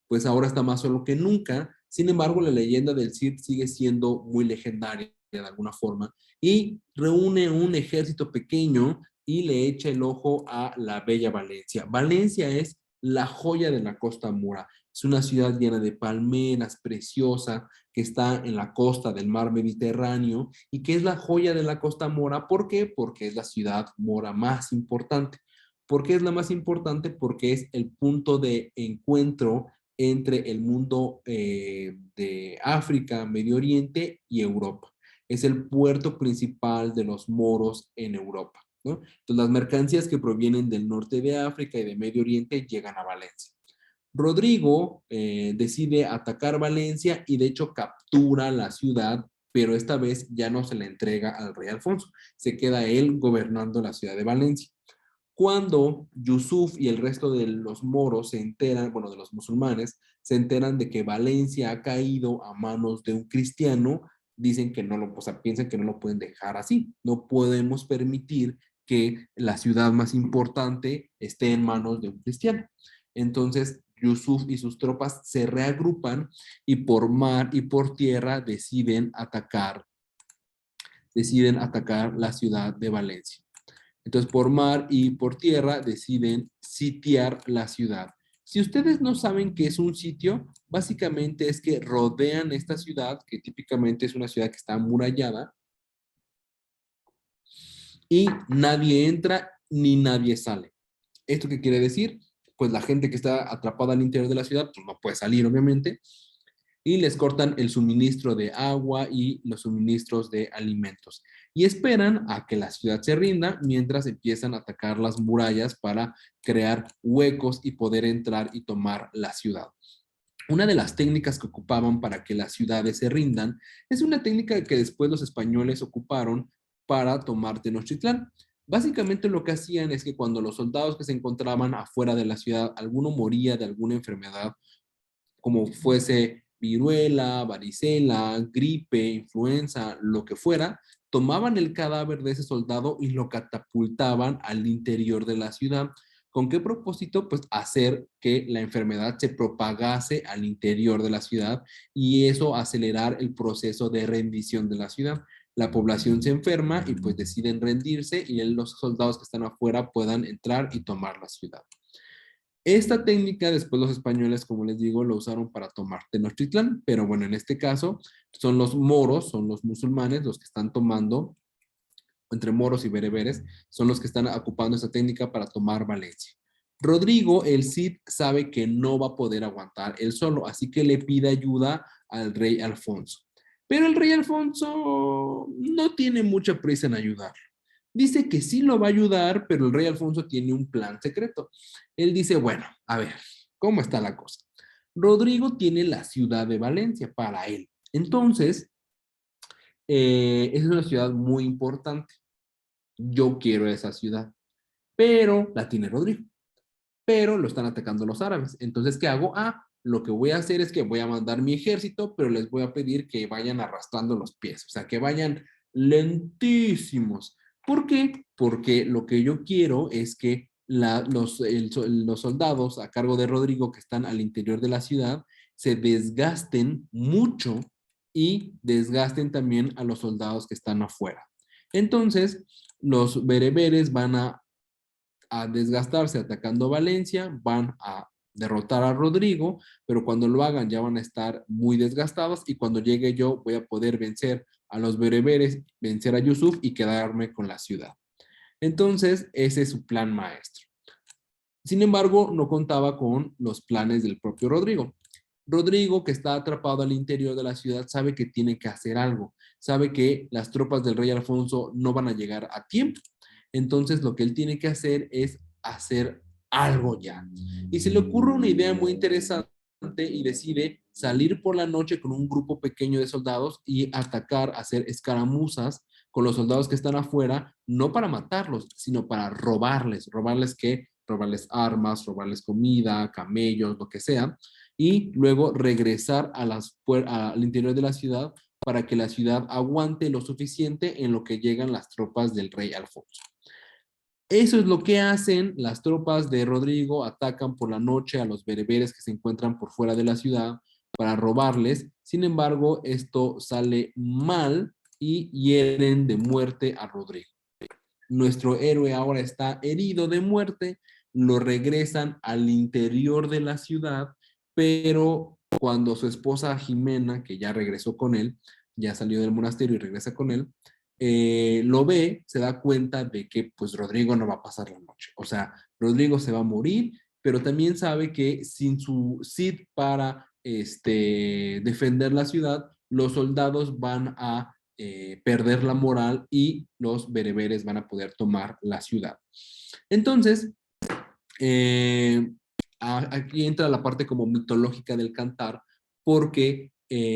pues ahora está más solo que nunca. Sin embargo, la leyenda del Cid sigue siendo muy legendaria de alguna forma y reúne un ejército pequeño y le echa el ojo a la bella Valencia. Valencia es la joya de la costa mora. Es una ciudad llena de palmeras, preciosa, que está en la costa del mar Mediterráneo y que es la joya de la costa mora. ¿Por qué? Porque es la ciudad mora más importante. ¿Por qué es la más importante? Porque es el punto de encuentro entre el mundo de África, Medio Oriente y Europa. Es el puerto principal de los moros en Europa, ¿no? Entonces, las mercancías que provienen del norte de África y de Medio Oriente llegan a Valencia. Rodrigo decide atacar Valencia y de hecho captura la ciudad, pero esta vez ya no se la entrega al rey Alfonso, se queda él gobernando la ciudad de Valencia. Cuando Yusuf y el resto de los moros se enteran, bueno, de los musulmanes, se enteran de que Valencia ha caído a manos de un cristiano, dicen que no lo, o sea, piensan que no lo pueden dejar así. No podemos permitir que la ciudad más importante esté en manos de un cristiano. Entonces, Yusuf y sus tropas se reagrupan y por mar y por tierra deciden atacar la ciudad de Valencia. Entonces, por mar y por tierra deciden sitiar la ciudad. Si ustedes no saben qué es un sitio, básicamente es que rodean esta ciudad, que típicamente es una ciudad que está amurallada, y nadie entra ni nadie sale. ¿Esto qué quiere decir? Pues la gente que está atrapada al interior de la ciudad, pues no puede salir, obviamente, y les cortan el suministro de agua y los suministros de alimentos. Y esperan a que la ciudad se rinda mientras empiezan a atacar las murallas para crear huecos y poder entrar y tomar la ciudad. Una de las técnicas que ocupaban para que las ciudades se rindan es una técnica que después los españoles ocuparon para tomar Tenochtitlán. Básicamente lo que hacían es que cuando los soldados que se encontraban afuera de la ciudad, alguno moría de alguna enfermedad, como fuese viruela, varicela, gripe, influenza, lo que fuera, tomaban el cadáver de ese soldado y lo catapultaban al interior de la ciudad. ¿Con qué propósito? Pues hacer que la enfermedad se propagase al interior de la ciudad y eso acelerar el proceso de rendición de la ciudad. La población se enferma y pues deciden rendirse y los soldados que están afuera puedan entrar y tomar la ciudad. Esta técnica después los españoles, como les digo, lo usaron para tomar Tenochtitlán, pero bueno, en este caso son los moros, son los musulmanes los que están tomando, entre moros y bereberes, son los que están ocupando esta técnica para tomar Valencia. Rodrigo, el Cid, sabe que no va a poder aguantar él solo, así que le pide ayuda al rey Alfonso. Pero el rey Alfonso no tiene mucha prisa en ayudar. Dice que sí lo va a ayudar, pero el rey Alfonso tiene un plan secreto. Él dice, bueno, a ver, ¿cómo está la cosa? Rodrigo tiene la ciudad de Valencia para él. Entonces, es una ciudad muy importante. Yo quiero esa ciudad, pero la tiene Rodrigo. Pero lo están atacando los árabes. Entonces, ¿qué hago? Lo que voy a hacer es que voy a mandar mi ejército, pero les voy a pedir que vayan arrastrando los pies, o sea, que vayan lentísimos. ¿Por qué? Porque lo que yo quiero es que los soldados a cargo de Rodrigo que están al interior de la ciudad se desgasten mucho y desgasten también a los soldados que están afuera. Entonces, los bereberes van a desgastarse atacando Valencia, van a derrotar a Rodrigo, pero cuando lo hagan ya van a estar muy desgastados y cuando llegue yo voy a poder vencer a los bereberes, vencer a Yusuf y quedarme con la ciudad. Entonces, ese es su plan maestro. Sin embargo, no contaba con los planes del propio Rodrigo. Rodrigo, que está atrapado al interior de la ciudad, sabe que tiene que hacer algo, sabe que las tropas del rey Alfonso no van a llegar a tiempo. Entonces lo que él tiene que hacer es hacer algo ya. Y se le ocurre una idea muy interesante y decide salir por la noche con un grupo pequeño de soldados y atacar, hacer escaramuzas con los soldados que están afuera, no para matarlos, sino para robarles. ¿Robarles qué? Robarles armas, robarles comida, camellos, lo que sea, y luego regresar al interior de la ciudad para que la ciudad aguante lo suficiente en lo que llegan las tropas del rey Alfonso. Eso es lo que hacen las tropas de Rodrigo, atacan por la noche a los bereberes que se encuentran por fuera de la ciudad para robarles. Sin embargo, esto sale mal y hieren de muerte a Rodrigo. Nuestro héroe ahora está herido de muerte, lo regresan al interior de la ciudad, pero cuando su esposa Jimena, que ya regresó con él, ya salió del monasterio y regresa con él, lo ve, se da cuenta de que pues Rodrigo no va a pasar la noche. O sea, Rodrigo se va a morir, pero también sabe que sin su Cid para defender la ciudad, los soldados van a perder la moral y los bereberes van a poder tomar la ciudad. Entonces, eh, aquí entra la parte como mitológica del cantar, porque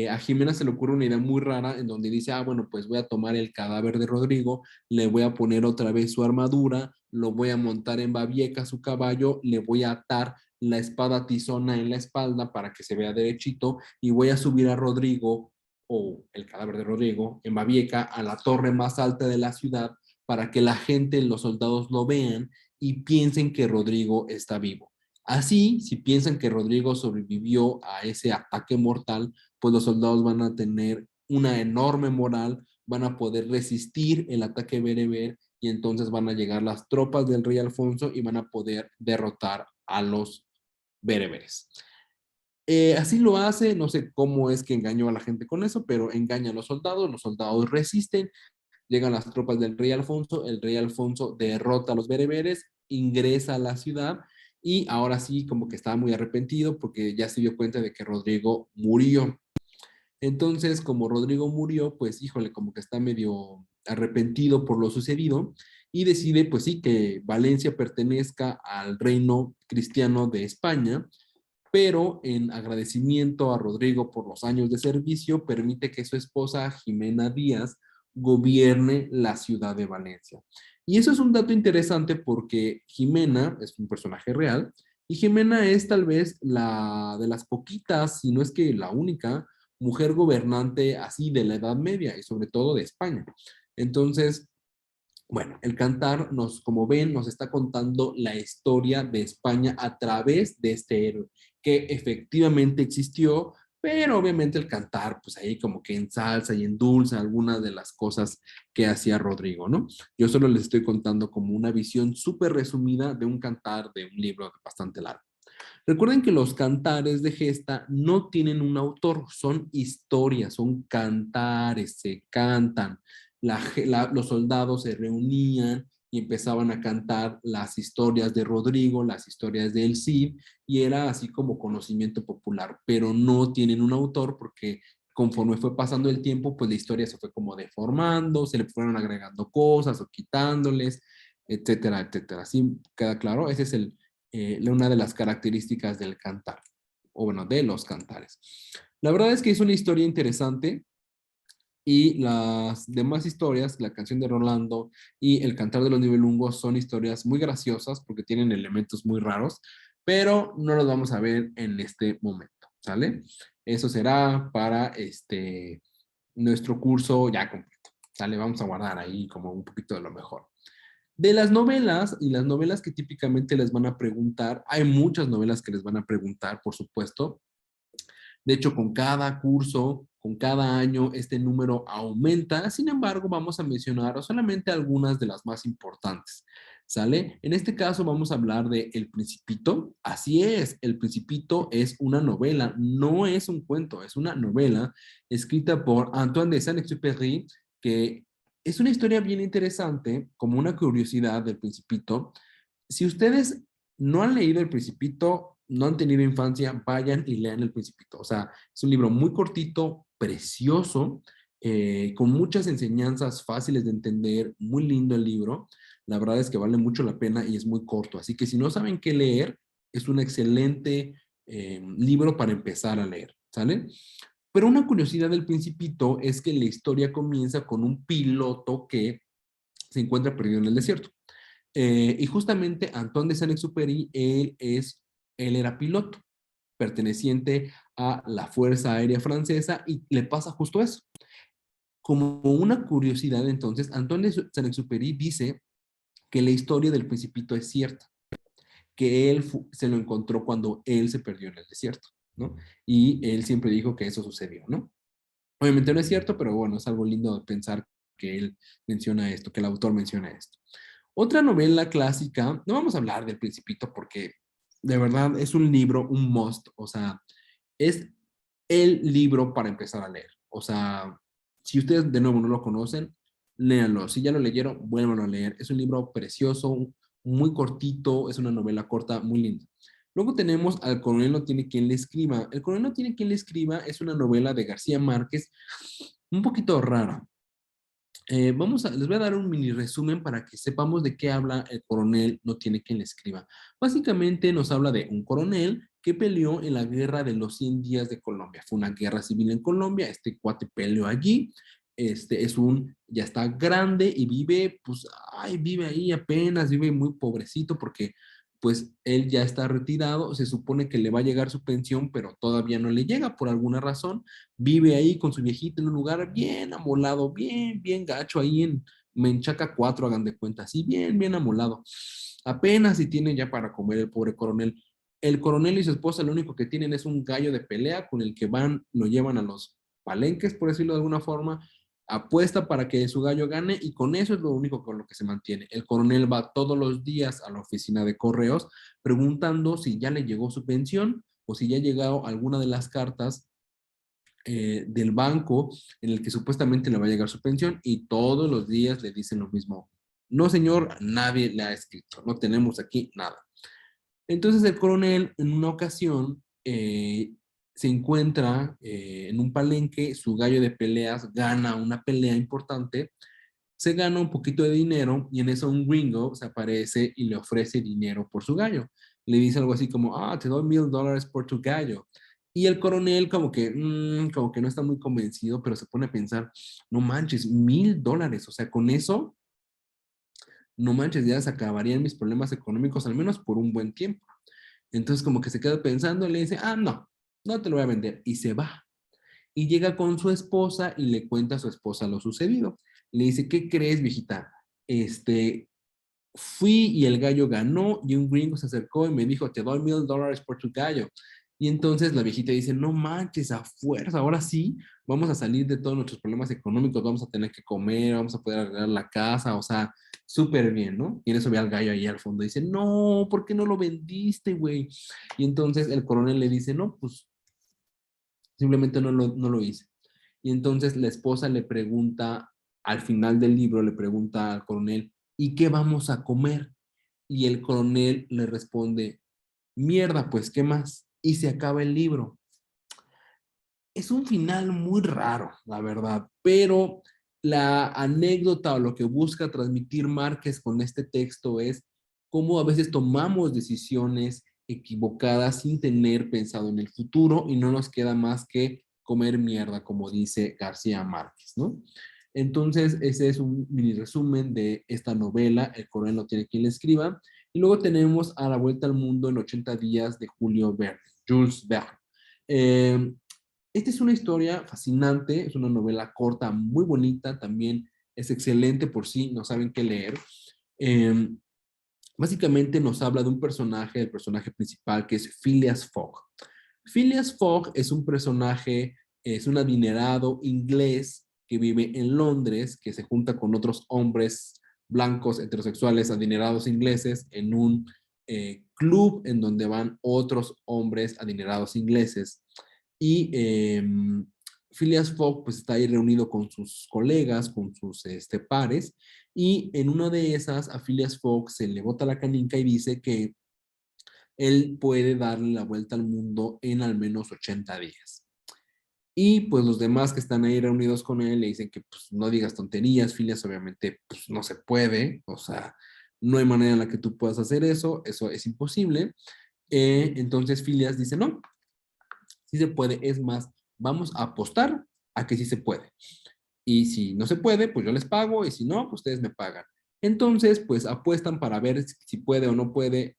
a Jimena se le ocurre una idea muy rara en donde dice, bueno, pues voy a tomar el cadáver de Rodrigo, le voy a poner otra vez su armadura, lo voy a montar en Babieca, su caballo, le voy a atar la espada tizona en la espalda para que se vea derechito y voy a subir a Rodrigo o el cadáver de Rodrigo en Babieca a la torre más alta de la ciudad para que la gente, los soldados lo vean y piensen que Rodrigo está vivo. Así, si piensan que Rodrigo sobrevivió a ese ataque mortal, pues los soldados van a tener una enorme moral, van a poder resistir el ataque bereber y entonces van a llegar las tropas del rey Alfonso y van a poder derrotar a los bereberes. Así lo hace, no sé cómo es que engañó a la gente con eso, pero engaña a los soldados resisten, llegan las tropas del rey Alfonso, el rey Alfonso derrota a los bereberes, ingresa a la ciudad y ahora sí como que estaba muy arrepentido porque ya se dio cuenta de que Rodrigo murió. Entonces, como Rodrigo murió, pues híjole, como que está medio arrepentido por lo sucedido y decide, pues sí, que Valencia pertenezca al reino cristiano de España, pero en agradecimiento a Rodrigo por los años de servicio, permite que su esposa, Jimena Díaz, gobierne la ciudad de Valencia. Y eso es un dato interesante porque Jimena es un personaje real y Jimena es tal vez la de las poquitas, si no es que la única, mujer gobernante así de la Edad Media y sobre todo de España. Entonces, bueno, el cantar nos, como ven, nos está contando la historia de España a través de este héroe, que efectivamente existió, pero obviamente el cantar, pues ahí como que ensalza y endulza algunas de las cosas que hacía Rodrigo, ¿no? Yo solo les estoy contando como una visión súper resumida de un cantar de un libro bastante largo. Recuerden que los cantares de gesta no tienen un autor, son historias, son cantares, se cantan. Los soldados se reunían y empezaban a cantar las historias de Rodrigo, las historias del Cid, y era así como conocimiento popular, pero no tienen un autor porque conforme fue pasando el tiempo, pues la historia se fue como deformando, se le fueron agregando cosas o quitándoles, etcétera, etcétera. ¿Sí queda claro? Ese es una de las características del cantar, o bueno, de los cantares. La verdad es que es una historia interesante y las demás historias, la canción de Rolando y el cantar de los Nibelungos son historias muy graciosas porque tienen elementos muy raros, pero no los vamos a ver en este momento, ¿sale? Eso será para nuestro curso ya completo, ¿sale? Vamos a guardar ahí como un poquito de lo mejor. De las novelas y las novelas que típicamente les van a preguntar, hay muchas novelas que les van a preguntar, por supuesto. De hecho, con cada curso, con cada año, este número aumenta. Sin embargo, vamos a mencionar solamente algunas de las más importantes. ¿Sale? En este caso vamos a hablar de El Principito. Así es, El Principito es una novela, no es un cuento, es una novela escrita por Antoine de Saint-Exupéry, que es una historia bien interesante, como una curiosidad del Principito. Si ustedes no han leído El Principito, no han tenido infancia, vayan y lean El Principito. O sea, es un libro muy cortito, precioso, con muchas enseñanzas fáciles de entender, muy lindo el libro. La verdad es que vale mucho la pena y es muy corto. Así que si no saben qué leer, es un excelente libro para empezar a leer, ¿sale? Pero una curiosidad del Principito es que la historia comienza con un piloto que se encuentra perdido en el desierto. Y justamente Antoine de Saint-Exupéry, él era piloto, perteneciente a la Fuerza Aérea Francesa y le pasa justo eso. Como una curiosidad, entonces, Antoine de Saint-Exupéry dice que la historia del Principito es cierta, que él se lo encontró cuando él se perdió en el desierto, ¿no? Y él siempre dijo que eso sucedió, ¿no? Obviamente no es cierto, pero bueno, es algo lindo de pensar que él menciona esto, que el autor menciona esto. Otra novela clásica, no vamos a hablar del Principito porque de verdad es un libro, un must, o sea, es el libro para empezar a leer. O sea, si ustedes de nuevo no lo conocen, léanlo. Si ya lo leyeron, vuélvanlo a leer. Es un libro precioso, muy cortito, es una novela corta, muy linda. Luego tenemos Al coronel no tiene quien le escriba. El coronel no tiene quien le escriba es una novela de García Márquez, un poquito rara. Les voy a dar un mini resumen para que sepamos de qué habla El coronel no tiene quien le escriba. Básicamente nos habla de un coronel que peleó en la guerra de los 100 días de Colombia. Fue una guerra civil en Colombia, este cuate peleó allí, ya está grande y vive, pues, vive ahí apenas, vive muy pobrecito porque pues él ya está retirado, se supone que le va a llegar su pensión, pero todavía no le llega por alguna razón. Vive ahí con su viejita en un lugar bien amolado, bien, bien gacho, ahí en Menchaca 4, hagan de cuenta, así bien, bien amolado. Apenas si tienen ya para comer el pobre coronel. El coronel y su esposa lo único que tienen es un gallo de pelea con el que van, lo llevan a los palenques, por decirlo de alguna forma, apuesta para que su gallo gane y con eso es lo único con lo que se mantiene. El coronel va todos los días a la oficina de correos preguntando si ya le llegó su pensión o si ya ha llegado alguna de las cartas del banco en el que supuestamente le va a llegar su pensión y todos los días le dicen lo mismo. No, señor, nadie le ha escrito, no tenemos aquí nada. Entonces el coronel en una ocasión se encuentra en un palenque, su gallo de peleas gana una pelea importante, se gana un poquito de dinero y en eso un gringo se aparece y le ofrece dinero por su gallo. Le dice algo así como, te doy $1000 por tu gallo. Y el coronel como que no está muy convencido, pero se pone a pensar, no manches, $1000, o sea, con eso, no manches, ya se acabarían mis problemas económicos, al menos por un buen tiempo. Entonces como que se queda pensando y le dice, no, no te lo voy a vender. Y se va. Y llega con su esposa y le cuenta a su esposa lo sucedido. Le dice, ¿qué crees, viejita? Fui y el gallo ganó y un gringo se acercó y me dijo, te doy $1000 por tu gallo. Y entonces la viejita dice, no manches, a fuerza, ahora sí, vamos a salir de todos nuestros problemas económicos, vamos a tener que comer, vamos a poder arreglar la casa, o sea, súper bien, ¿no? Y en eso ve al gallo ahí al fondo y dice, no, ¿por qué no lo vendiste, güey? Y entonces el coronel le dice, no, pues simplemente no lo hice. Y entonces la esposa le pregunta, al final del libro, le pregunta al coronel, ¿y qué vamos a comer? Y el coronel le responde, mierda, pues, ¿qué más? Y se acaba el libro. Es un final muy raro, la verdad, pero la anécdota o lo que busca transmitir Márquez con este texto es cómo a veces tomamos decisiones equivocadas sin tener pensado en el futuro y no nos queda más que comer mierda, como dice García Márquez, ¿no? Entonces, ese es un mini resumen de esta novela, El coronel no tiene quien le escriba. Y luego tenemos A la vuelta al mundo en 80 días de Julio Verne, Jules Verne. Eh, Esta es una historia fascinante, es una novela corta, muy bonita, también es excelente por si no saben qué leer. Eh, Básicamente nos habla de un personaje, el personaje principal, que es Phileas Fogg. Phileas Fogg es un personaje, es un adinerado inglés que vive en Londres, que se junta con otros hombres blancos, heterosexuales, adinerados ingleses en un club en donde van otros hombres adinerados ingleses. Y Phileas Fogg pues está ahí reunido con sus colegas, con sus pares, y en una de esas a Phileas Fogg se le bota la canica y dice que él puede darle la vuelta al mundo en al menos 80 días. Y pues los demás que están ahí reunidos con él le dicen que pues no digas tonterías, Phileas, obviamente pues no se puede, o sea, no hay manera en la que tú puedas hacer eso es imposible. Entonces Phileas dice, no, sí se puede, es más, vamos a apostar a que sí se puede. Y si no se puede, pues yo les pago, y si no, pues ustedes me pagan. Entonces, pues apuestan para ver si puede o no puede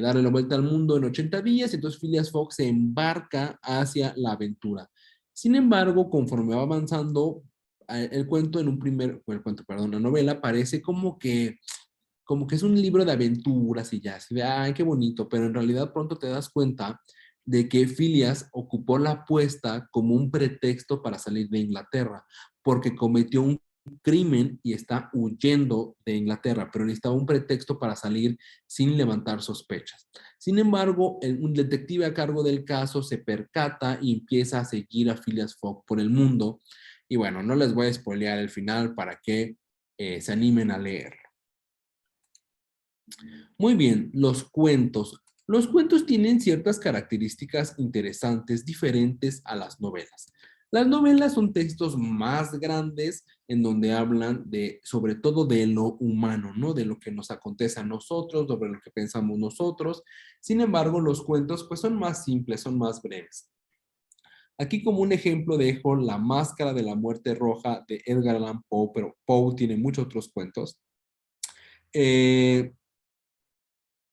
darle la vuelta al mundo en 80 días. Entonces Phileas Fogg se embarca hacia la aventura. Sin embargo, conforme va avanzando, el cuento en un primer, el cuento, perdón, la novela parece como que es un libro de aventuras y ya, así de, ay, qué bonito, pero en realidad pronto te das cuenta de que Phileas ocupó la apuesta como un pretexto para salir de Inglaterra, porque cometió un crimen y está huyendo de Inglaterra, pero necesitaba un pretexto para salir sin levantar sospechas. Sin embargo, un detective a cargo del caso se percata y empieza a seguir a Phileas Fogg por el mundo. Y bueno, no les voy a spoilear el final para que se animen a leer. Muy bien, los cuentos. Los cuentos tienen ciertas características interesantes, diferentes a las novelas. Las novelas son textos más grandes en donde hablan de, sobre todo de lo humano, ¿no? De lo que nos acontece a nosotros, sobre lo que pensamos nosotros. Sin embargo, los cuentos pues son más simples, son más breves. Aquí como un ejemplo dejo La Máscara de la Muerte Roja de Edgar Allan Poe, pero Poe tiene muchos otros cuentos. Eh,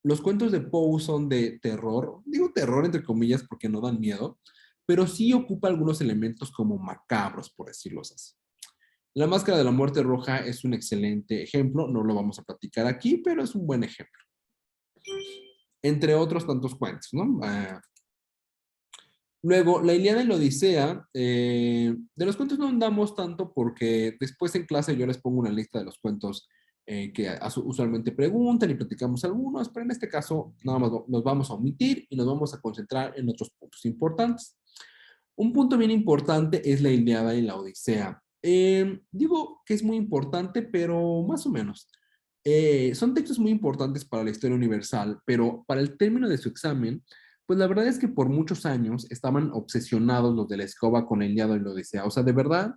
los cuentos de Poe son de terror, digo terror entre comillas porque no dan miedo, pero sí ocupa algunos elementos como macabros, por decirlo así. La Máscara de la Muerte Roja es un excelente ejemplo, no lo vamos a platicar aquí, pero es un buen ejemplo. Entre otros tantos cuentos, ¿no? Luego, la Ilíada y la Odisea, de los cuentos no andamos tanto porque después en clase yo les pongo una lista de los cuentos que usualmente preguntan y platicamos algunos, pero en este caso nada más nos vamos a omitir y nos vamos a concentrar en otros puntos importantes. Un punto bien importante es la Ilíada y la Odisea. Digo que es muy importante, pero más o menos. Son textos muy importantes para la historia universal, pero para el término de su examen, pues la verdad es que por muchos años estaban obsesionados los de la escoba con la Ilíada y la Odisea. O sea, de verdad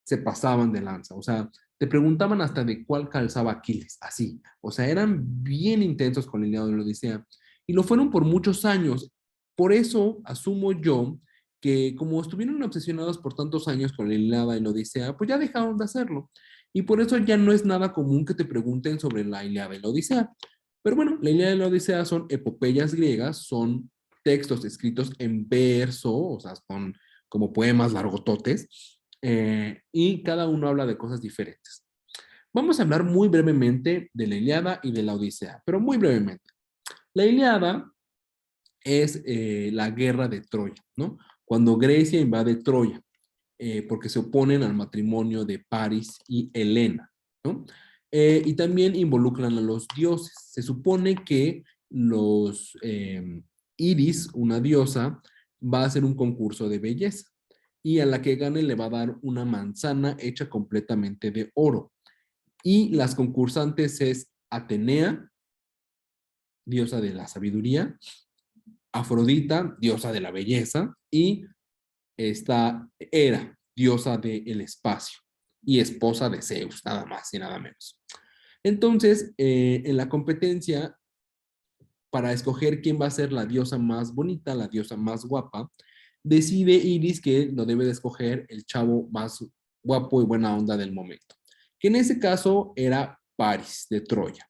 se pasaban de lanza. O sea, te preguntaban hasta de cuál calzaba Aquiles, así. O sea, eran bien intensos con la Ilíada y la Odisea. Y lo fueron por muchos años. Por eso asumo yo que como estuvieron obsesionados por tantos años con la Ilíada y la Odisea, pues ya dejaron de hacerlo. Y por eso ya no es nada común que te pregunten sobre la Ilíada y la Odisea. Pero bueno, la Ilíada y la Odisea son epopeyas griegas, son textos escritos en verso, o sea, son como poemas largototes, y cada uno habla de cosas diferentes. Vamos a hablar muy brevemente de la Ilíada y de la Odisea, pero muy brevemente. La Ilíada es la guerra de Troya, ¿no? Cuando Grecia invade Troya, porque se oponen al matrimonio de Paris y Helena, ¿no? Y también involucran a los dioses. Se supone que los Iris, una diosa, va a hacer un concurso de belleza y a la que gane le va a dar una manzana hecha completamente de oro. Y las concursantes es Atenea, diosa de la sabiduría, Afrodita, diosa de la belleza, y está Hera, diosa del espacio y esposa de Zeus, nada más y nada menos. Entonces, en la competencia, para escoger quién va a ser la diosa más bonita, la diosa más guapa, decide Iris que lo debe de escoger el chavo más guapo y buena onda del momento, que en ese caso era Paris de Troya.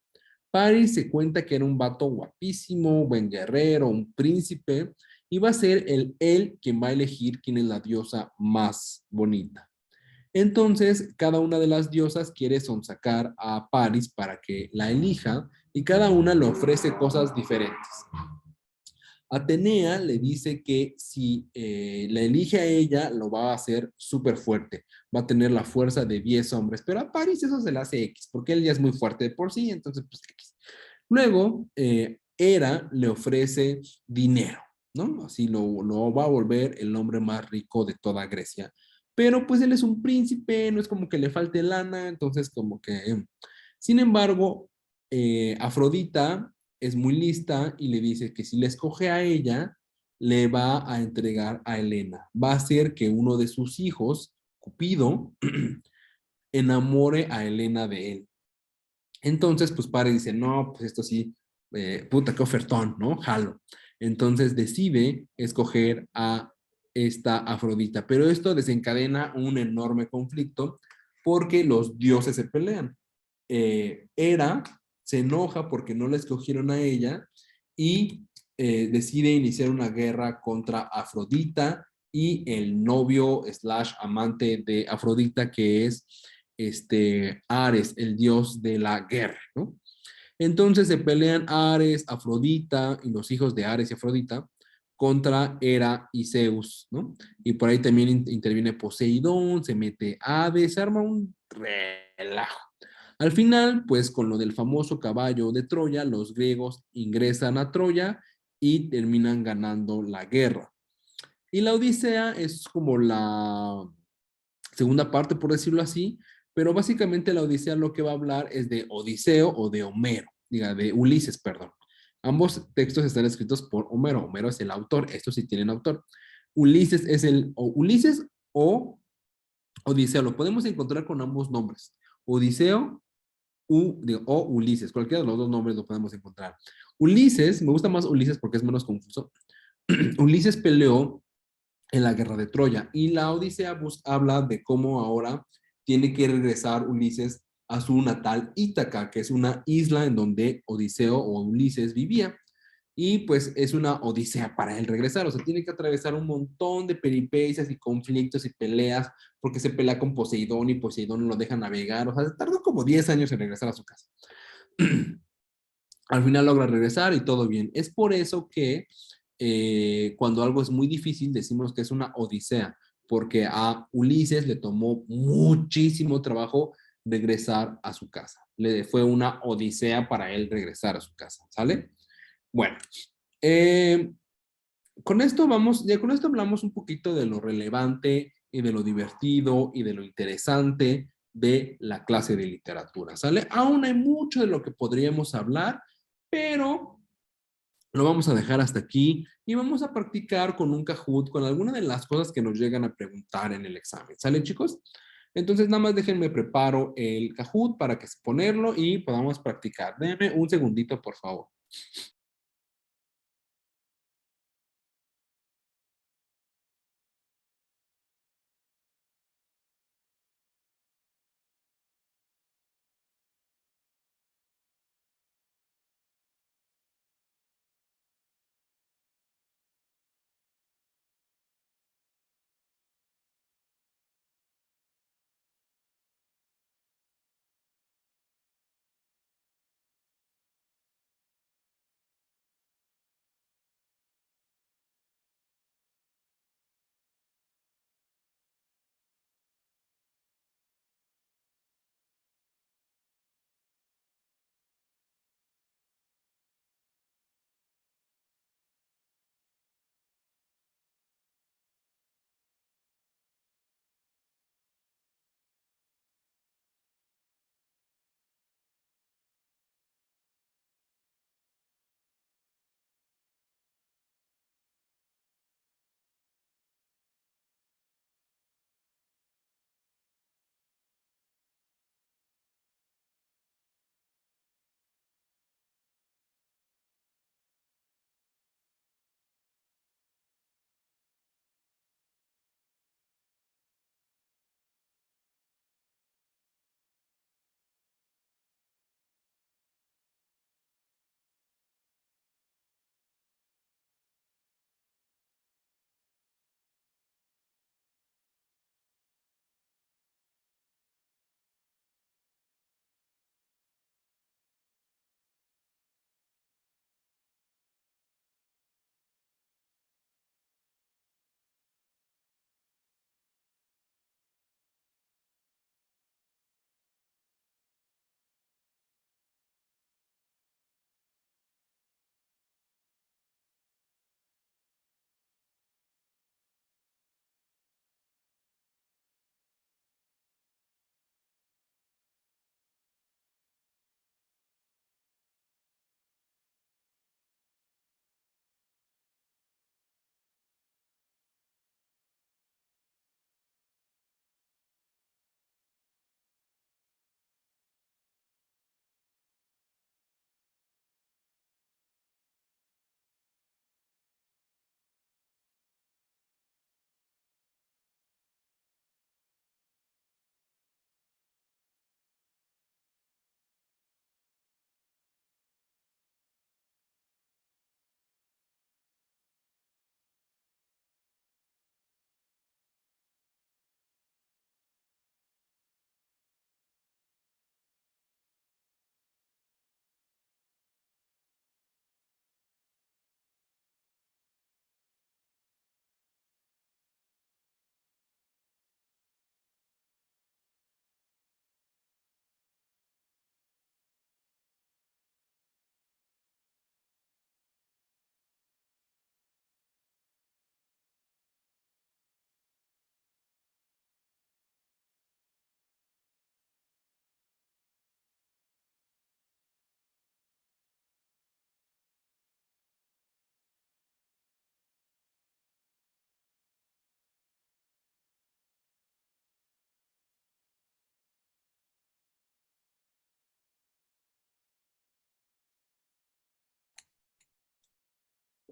Paris se cuenta que era un vato guapísimo, buen guerrero, un príncipe, y va a ser él quien va a elegir quién es la diosa más bonita. Entonces, cada una de las diosas quiere sonsacar a Paris para que la elija y cada una le ofrece cosas diferentes. Atenea le dice que si la elige a ella, lo va a hacer súper fuerte. Va a tener la fuerza de 10 hombres, pero a Paris eso se le hace X, porque él ya es muy fuerte de por sí, entonces pues X. Luego, Hera le ofrece dinero, ¿no? Así lo va a volver el hombre más rico de toda Grecia. Pero pues él es un príncipe, no es como que le falte lana, entonces como que... Sin embargo, Afrodita es muy lista y le dice que si le escoge a ella, le va a entregar a Helena. Va a hacer que uno de sus hijos, Cupido, enamore a Helena de él. Entonces, pues Paris dice, no, pues esto sí, puta, qué ofertón, ¿no? Jalo. Entonces decide escoger a esta Afrodita, pero esto desencadena un enorme conflicto porque los dioses se pelean. Hera se enoja porque no la escogieron a ella y decide iniciar una guerra contra Afrodita y el novio slash amante de Afrodita, que es Ares, el dios de la guerra, ¿no? Entonces se pelean Ares, Afrodita y los hijos de Ares y Afrodita contra Hera y Zeus, ¿no? Y por ahí también interviene Poseidón, se mete Hades, se arma un relajo. Al final, pues con lo del famoso caballo de Troya, los griegos ingresan a Troya y terminan ganando la guerra. Y la Odisea es como la segunda parte, por decirlo así, pero básicamente la Odisea lo que va a hablar es de Odiseo o de Homero, diga, de Ulises, perdón. Ambos textos están escritos por Homero. Homero es el autor, estos sí tienen autor. Ulises es Ulises o Odiseo, lo podemos encontrar con ambos nombres. Odiseo o Ulises, cualquiera de los dos nombres lo podemos encontrar. Ulises, me gusta más Ulises porque es menos confuso. Ulises peleó en la guerra de Troya. Y la Odisea habla de cómo ahora tiene que regresar Ulises a su natal Ítaca, que es una isla en donde Odiseo o Ulises vivía. Y pues es una odisea para él regresar, o sea, tiene que atravesar un montón de peripecias y conflictos y peleas, porque se pelea con Poseidón y Poseidón no lo deja navegar, o sea, tardó como 10 años en regresar a su casa. Al final logra regresar y todo bien. Es por eso que cuando algo es muy difícil decimos que es una odisea, porque a Ulises le tomó muchísimo trabajo regresar a su casa. Le fue una odisea para él regresar a su casa, ¿sale? Bueno, eh, con esto vamos, ya con esto hablamos un poquito de lo relevante y de lo divertido y de lo interesante de la clase de literatura, ¿sale? Aún hay mucho de lo que podríamos hablar, pero lo vamos a dejar hasta aquí y vamos a practicar con un Kahoot, con alguna de las cosas que nos llegan a preguntar en el examen. ¿Sale, chicos? Entonces, nada más déjenme preparo el Kahoot para que ponerlo y podamos practicar. Denme un segundito, por favor.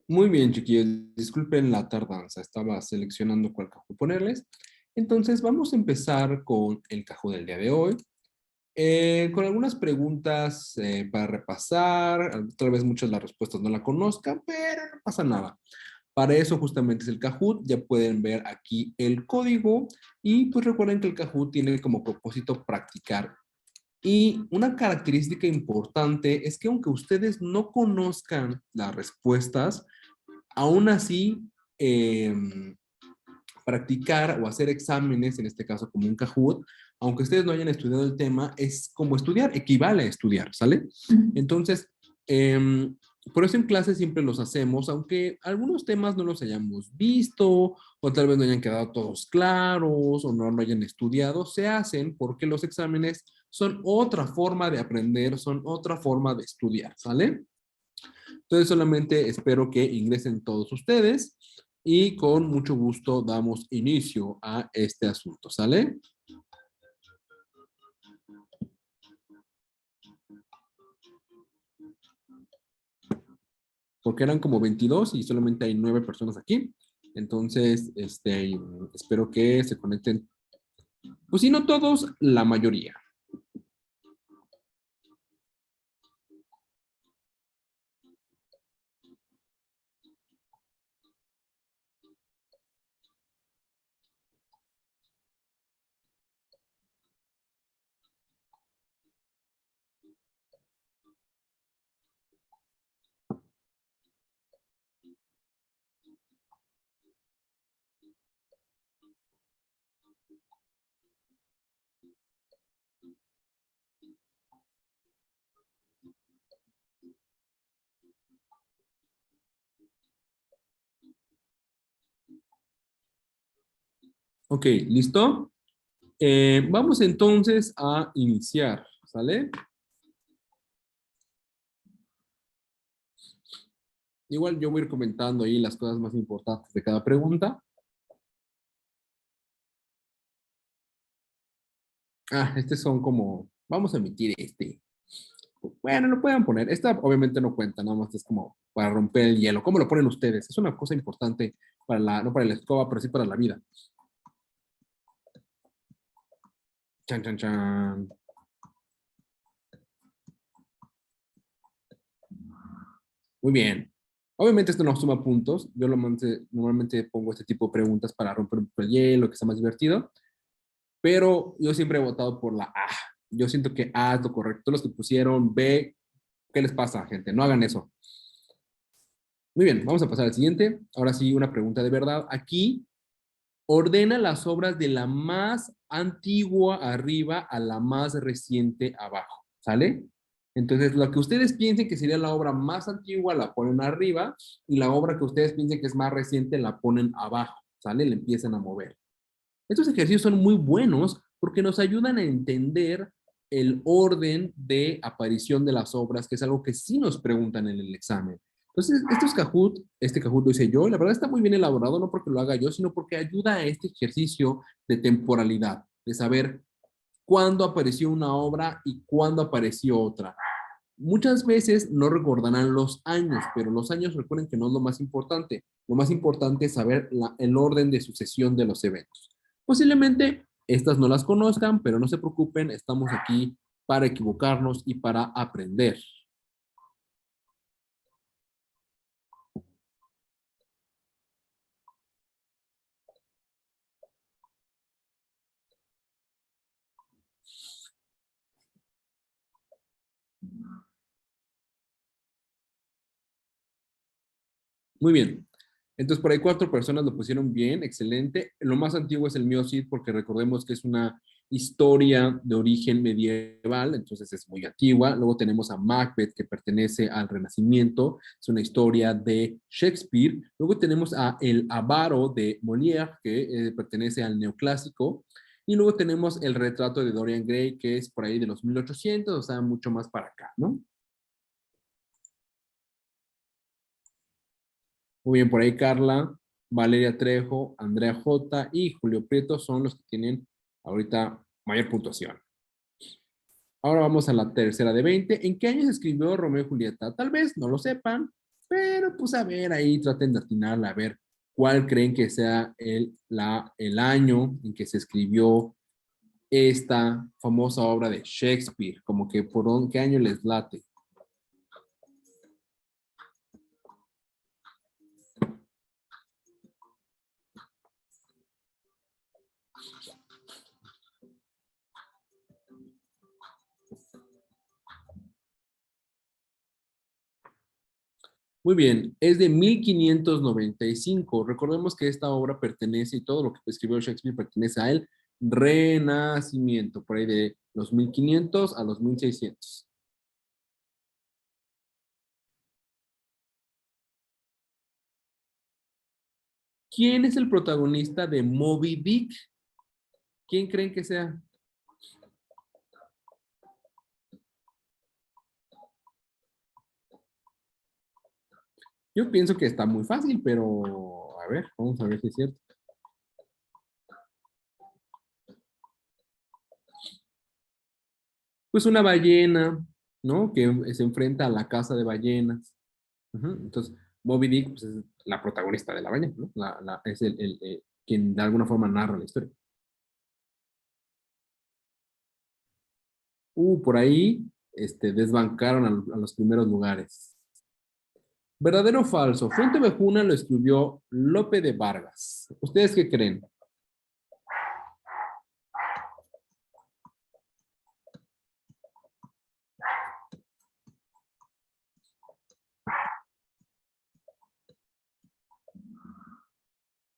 Muy bien, chiquillos. Disculpen la tardanza. Estaba seleccionando cuál cajo ponerles. Entonces, vamos a empezar con el cajo del día de hoy. Con algunas preguntas para repasar. Tal vez muchas de las respuestas no la conozcan, pero no pasa nada. Para eso justamente es el Kahoot. Ya pueden ver aquí el código. Y pues recuerden que el Kahoot tiene como propósito practicar. Y una característica importante es que aunque ustedes no conozcan las respuestas, aún así, eh, practicar o hacer exámenes, en este caso como un Kahoot, aunque ustedes no hayan estudiado el tema, es como estudiar, equivale a estudiar, ¿sale? Entonces, eh, por eso en clase siempre los hacemos, aunque algunos temas no los hayamos visto, o tal vez no hayan quedado todos claros, o no lo hayan estudiado, se hacen porque los exámenes son otra forma de aprender, son otra forma de estudiar, ¿sale? Entonces solamente espero que ingresen todos ustedes y con mucho gusto damos inicio a este asunto, ¿sale? Porque eran como 22 y solamente hay 9 personas aquí. Entonces, espero que se conecten, pues si no todos, la mayoría. Ok, ¿listo? Vamos entonces a iniciar, ¿sale? Igual yo voy a ir comentando ahí las cosas más importantes de cada pregunta. Estos son como, vamos a emitir este. Bueno, lo pueden poner. Esta obviamente no cuenta, nada más es como para romper el hielo. ¿Cómo lo ponen ustedes? Es una cosa importante para la, no para la escoba, pero sí para la vida. Chan, chan, chan. Muy bien. Obviamente esto no suma puntos. Yo normalmente pongo este tipo de preguntas para romper un poco el hielo, que sea más divertido. Pero yo siempre he votado por la A. Yo siento que A es lo correcto. Los que pusieron B, ¿qué les pasa, gente? No hagan eso. Muy bien, vamos a pasar al siguiente. Ahora sí, una pregunta de verdad. Aquí ordena las obras de la más antigua arriba a la más reciente abajo, ¿sale? Entonces, lo que ustedes piensen que sería la obra más antigua la ponen arriba y la obra que ustedes piensen que es más reciente la ponen abajo, ¿sale? Le empiezan a mover. Estos ejercicios son muy buenos porque nos ayudan a entender el orden de aparición de las obras, que es algo que sí nos preguntan en el examen. Entonces, estos Kahoot, este Kahoot lo hice yo, la verdad está muy bien elaborado, no porque lo haga yo, sino porque ayuda a este ejercicio de temporalidad, de saber cuándo apareció una obra y cuándo apareció otra. Muchas veces no recordarán los años, pero los años recuerden que no es lo más importante. Lo más importante es saber el orden de sucesión de los eventos. Posiblemente estas no las conozcan, pero no se preocupen, estamos aquí para equivocarnos y para aprender. Muy bien. Entonces, por ahí 4 personas lo pusieron bien, excelente. Lo más antiguo es el Mio Cid, porque recordemos que es una historia de origen medieval, entonces es muy antigua. Luego tenemos a Macbeth, que pertenece al Renacimiento, es una historia de Shakespeare. Luego tenemos a El Avaro de Molière, que pertenece al neoclásico. Y luego tenemos el retrato de Dorian Gray, que es por ahí de los 1800, o sea, mucho más para acá, ¿no? Muy bien, por ahí Carla, Valeria Trejo, Andrea J. y Julio Prieto son los que tienen ahorita mayor puntuación. Ahora vamos a la tercera de 20. ¿En qué año se escribió Romeo y Julieta? Tal vez no lo sepan, pero pues a ver, ahí traten de atinarla, a ver cuál creen que sea el año en que se escribió esta famosa obra de Shakespeare, como que qué año les late. Muy bien, es de 1595. Recordemos que esta obra pertenece y todo lo que escribió Shakespeare pertenece a el Renacimiento, por ahí de los 1500 a los 1600. ¿Quién es el protagonista de Moby Dick? ¿Quién creen que sea? Yo pienso que está muy fácil, pero a ver, vamos a ver si es cierto. Pues una ballena, ¿no? Que se enfrenta a la caza de ballenas. Ujú. Entonces, Moby Dick pues, es la protagonista de la ballena, ¿no? Es quien de alguna forma narra la historia. Por ahí desbancaron a los primeros lugares. ¿Verdadero o falso? Fuente Ovejuna lo escribió Lope de Vargas. ¿Ustedes qué creen?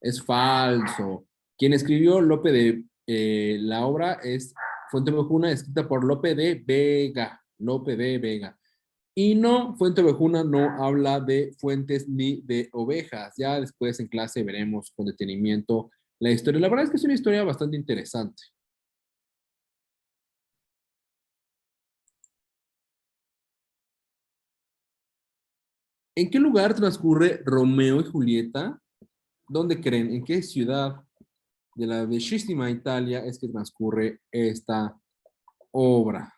Es falso. Quien escribió la obra es Fuente Ovejuna, escrita por Lope de Vega. Lope de Vega. Y no, Fuente Ovejuna no habla de fuentes ni de ovejas. Ya después en clase veremos con detenimiento la historia. La verdad es que es una historia bastante interesante. ¿En qué lugar transcurre Romeo y Julieta? ¿Dónde creen? ¿En qué ciudad de la bellísima Italia es que transcurre esta obra?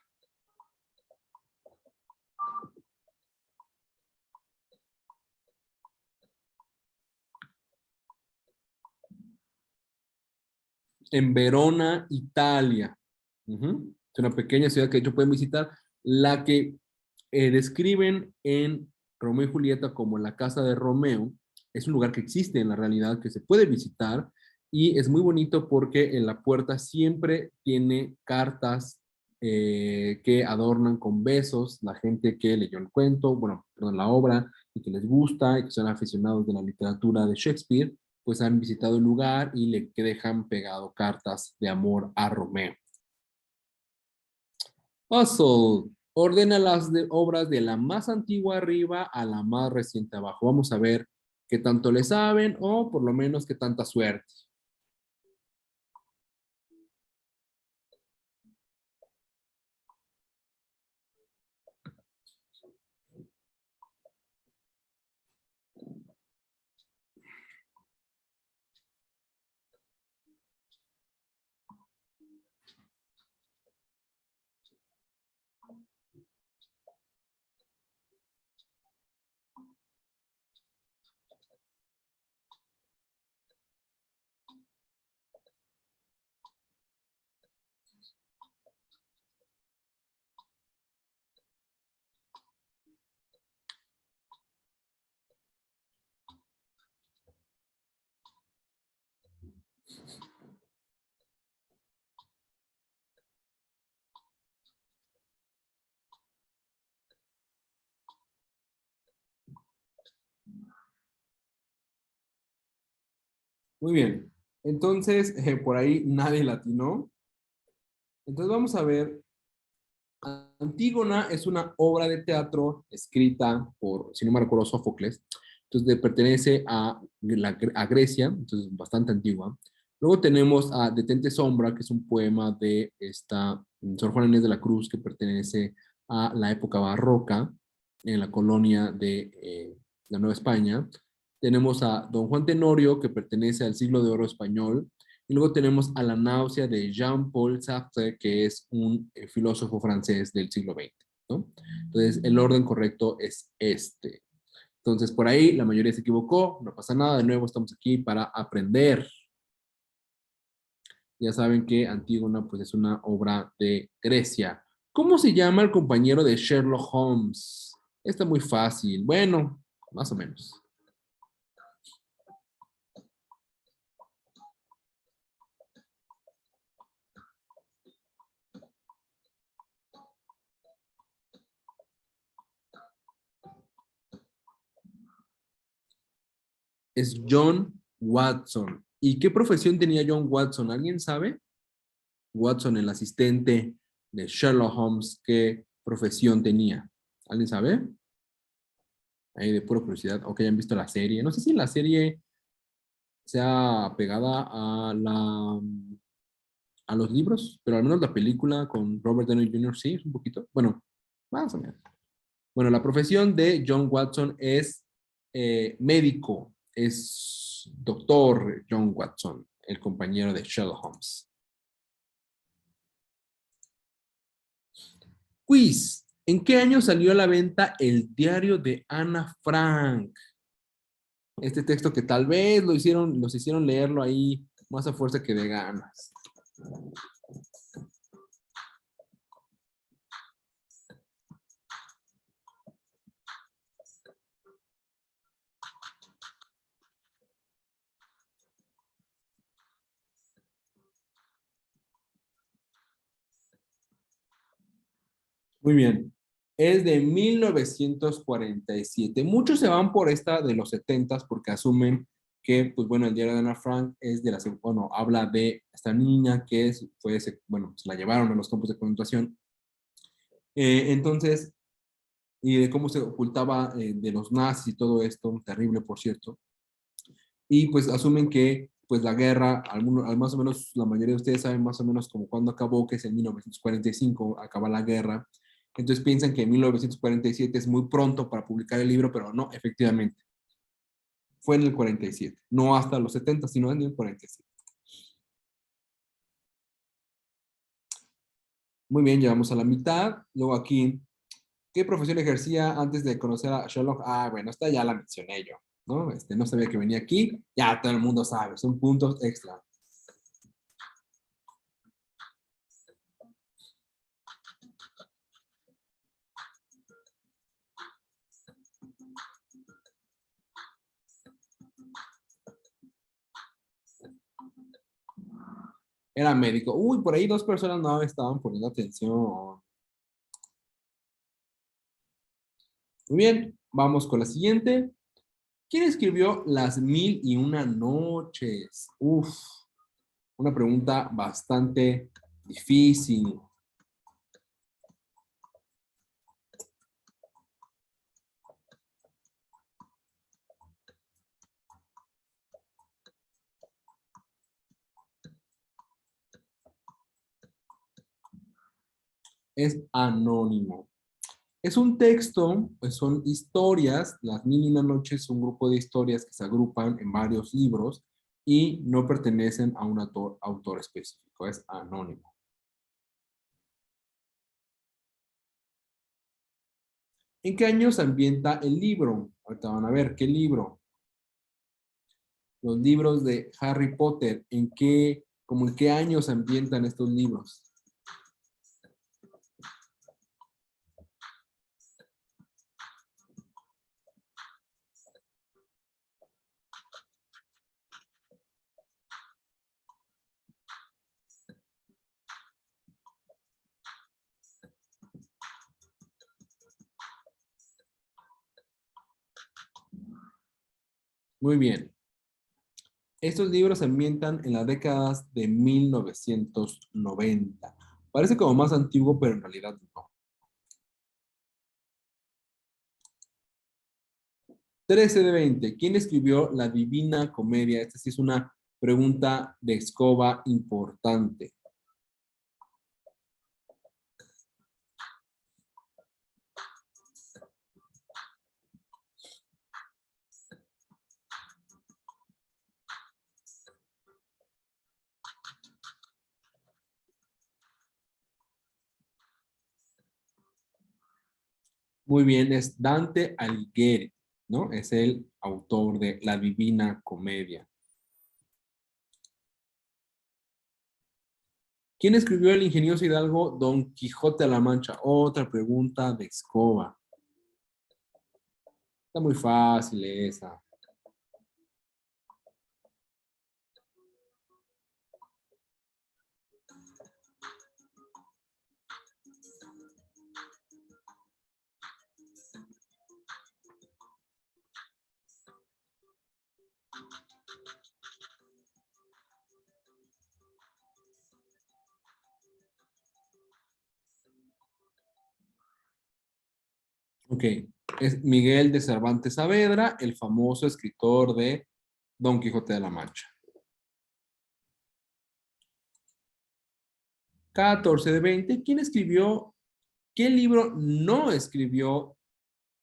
En Verona, Italia. Ujú. Es una pequeña ciudad que de hecho pueden visitar, la que describen en Romeo y Julieta como la casa de Romeo. Es un lugar que existe en la realidad, que se puede visitar y es muy bonito porque en la puerta siempre tiene cartas que adornan con besos la gente que leyó el cuento, bueno, perdón, la obra y que les gusta y que son aficionados de la literatura de Shakespeare, pues han visitado el lugar y le dejan pegado cartas de amor a Romeo. Puzzle. Ordena obras de la más antigua arriba a la más reciente abajo. Vamos a ver qué tanto le saben o por lo menos qué tanta suerte. Muy bien. Entonces, por ahí nadie latinó. Entonces vamos a ver. Antígona es una obra de teatro escrita por, si no me recuerdo, Sófocles. Entonces pertenece a Grecia, entonces bastante antigua. Luego tenemos a Detente Sombra, que es un poema de esta Sor Juana Inés de la Cruz, que pertenece a la época barroca en la colonia de la Nueva España. Tenemos a Don Juan Tenorio, que pertenece al siglo de oro español. Y luego tenemos a la náusea de Jean-Paul Sartre, que es un filósofo francés del siglo XX, ¿no? Entonces, el orden correcto es este. Entonces, por ahí la mayoría se equivocó, no pasa nada, de nuevo estamos aquí para aprender. Ya saben que Antígona pues es una obra de Grecia. ¿Cómo se llama el compañero de Sherlock Holmes? Está muy fácil. Bueno, más o menos. Es John Watson. ¿Y qué profesión tenía John Watson? ¿Alguien sabe? Watson, el asistente de Sherlock Holmes, ¿qué profesión tenía? ¿Alguien sabe? Ahí de pura curiosidad, o que hayan visto la serie. No sé si la serie sea pegada a los libros, pero al menos la película con Robert Downey Jr. sí, es un poquito. Bueno, más o menos. Bueno, la profesión de John Watson es médico, es doctor John Watson, el compañero de Sherlock Holmes. Quiz. ¿En qué año salió a la venta el diario de Ana Frank? Este texto que tal vez los hicieron leerlo ahí más a fuerza que de ganas. Muy bien. Es de 1947. Muchos se van por esta de los 70 porque asumen que, pues bueno, el diario de Ana Frank es de la, bueno, habla de esta niña que es, fue, bueno, se la llevaron a los campos de concentración. Entonces, y de cómo se ocultaba de los nazis y todo esto, terrible por cierto. Y pues asumen que pues la guerra, más o menos la mayoría de ustedes saben más o menos como cuando acabó, que es en 1945, acaba la guerra. Entonces piensan que en 1947 es muy pronto para publicar el libro, pero no, efectivamente. Fue en el 47, no hasta los 70, sino en el 47. Muy bien, llegamos a la mitad. Luego aquí, ¿qué profesión ejercía antes de conocer a Sherlock? Ah, bueno, esta ya la mencioné yo, ¿no? No sabía que venía aquí, ya todo el mundo sabe, son puntos extra. Era médico. Uy, por ahí dos personas no estaban poniendo atención. Muy bien, vamos con la siguiente. ¿Quién escribió Las Mil y Una Noches? Uf, una pregunta bastante difícil. Es anónimo. Es un texto, pues son historias. Las Mil y Una Noches es un grupo de historias que se agrupan en varios libros y no pertenecen a un autor específico. Es anónimo. ¿En qué año se ambienta el libro? Ahorita van a ver, ¿qué libro? Los libros de Harry Potter, como en qué años se ambientan estos libros? Muy bien. Estos libros se ambientan en las décadas de 1990. Parece como más antiguo, pero en realidad no. 13 de 20. ¿Quién escribió La Divina Comedia? Esta sí es una pregunta de escoba importante. Muy bien, es Dante Alighieri. ¿no? Es el autor de La Divina Comedia. ¿Quién escribió el ingenioso hidalgo Don Quijote de la Mancha? Otra pregunta de escoba. Está muy fácil esa. Ok, es Miguel de Cervantes Saavedra, el famoso escritor de Don Quijote de la Mancha. 14 de 20. ¿Quién escribió, qué libro no escribió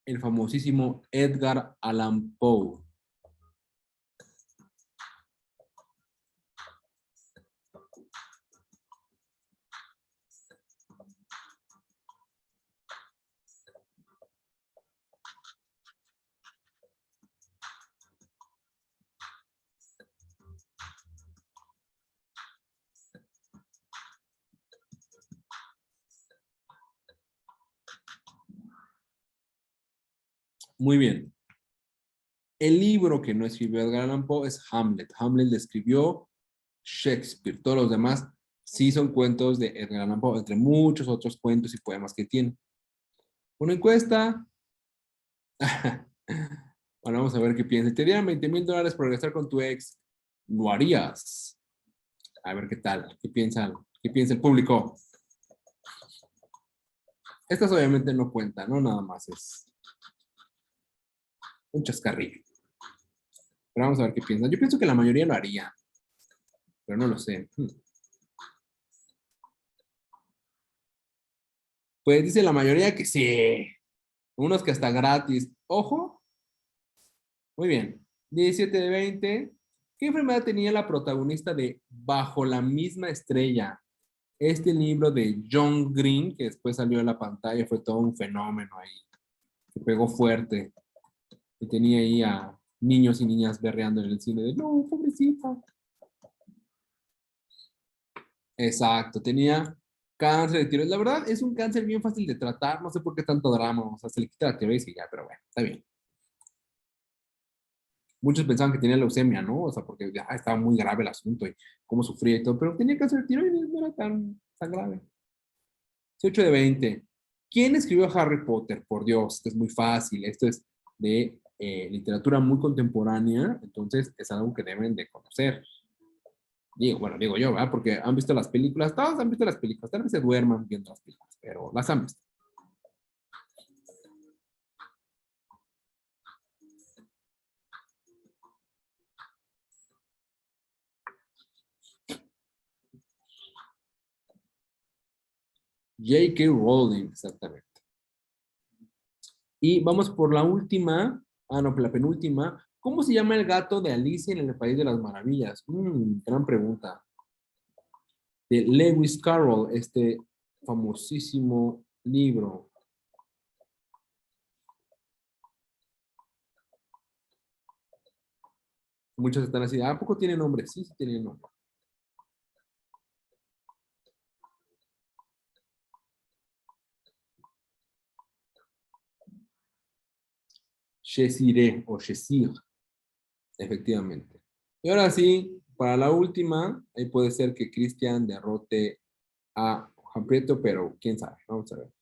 el famosísimo Edgar Allan Poe? Muy bien. El libro que no escribió Edgar Allan Poe es Hamlet. Hamlet le escribió Shakespeare. Todos los demás sí son cuentos de Edgar Allan Poe, entre muchos otros cuentos y poemas que tiene. Una encuesta. Bueno, vamos a ver qué piensa. Te dieran $20,000 por regresar con tu ex. ¿Lo harías? A ver qué tal. Qué piensa el público? Estas obviamente no cuentan, ¿no? Nada más es un chascarrillo. Pero vamos a ver qué piensan. Yo pienso que la mayoría lo haría, pero no lo sé. Pues dice la mayoría que sí. Unos que hasta gratis. Ojo. Muy bien. 17 de 20. ¿Qué enfermedad tenía la protagonista de Bajo la misma estrella? Este libro de John Green, que después salió a la pantalla, fue todo un fenómeno ahí. Que pegó fuerte. Y tenía ahí a niños y niñas berreando en el cine de, no, pobrecita. Exacto, tenía cáncer de tiroides. La verdad, es un cáncer bien fácil de tratar. No sé por qué tanto drama. O sea, se le quita la tiroides y ya, pero bueno, está bien. Muchos pensaban que tenía leucemia, ¿no? O sea, porque ya estaba muy grave el asunto y cómo sufría y todo, pero tenía cáncer de tiroides, no era tan grave. 18 de 20. ¿Quién escribió Harry Potter? Por Dios, esto es muy fácil. Esto es de literatura muy contemporánea, entonces es algo que deben de conocer. Digo, bueno, digo yo, ¿verdad? Porque han visto las películas, todos han visto las películas, tal vez se duerman viendo las películas, pero las han visto. J.K. Rowling, exactamente. Y vamos por la última, no, por la penúltima. ¿Cómo se llama el gato de Alicia en el País de las Maravillas? Gran pregunta. De Lewis Carroll, este famosísimo libro. Muchos están así, ¿a poco tiene nombre? Sí, sí tiene nombre. Cheshire o Cheshire, efectivamente. Y ahora sí, para la última, ahí puede ser que Christian derrote a Juan Prieto, pero quién sabe, vamos a ver.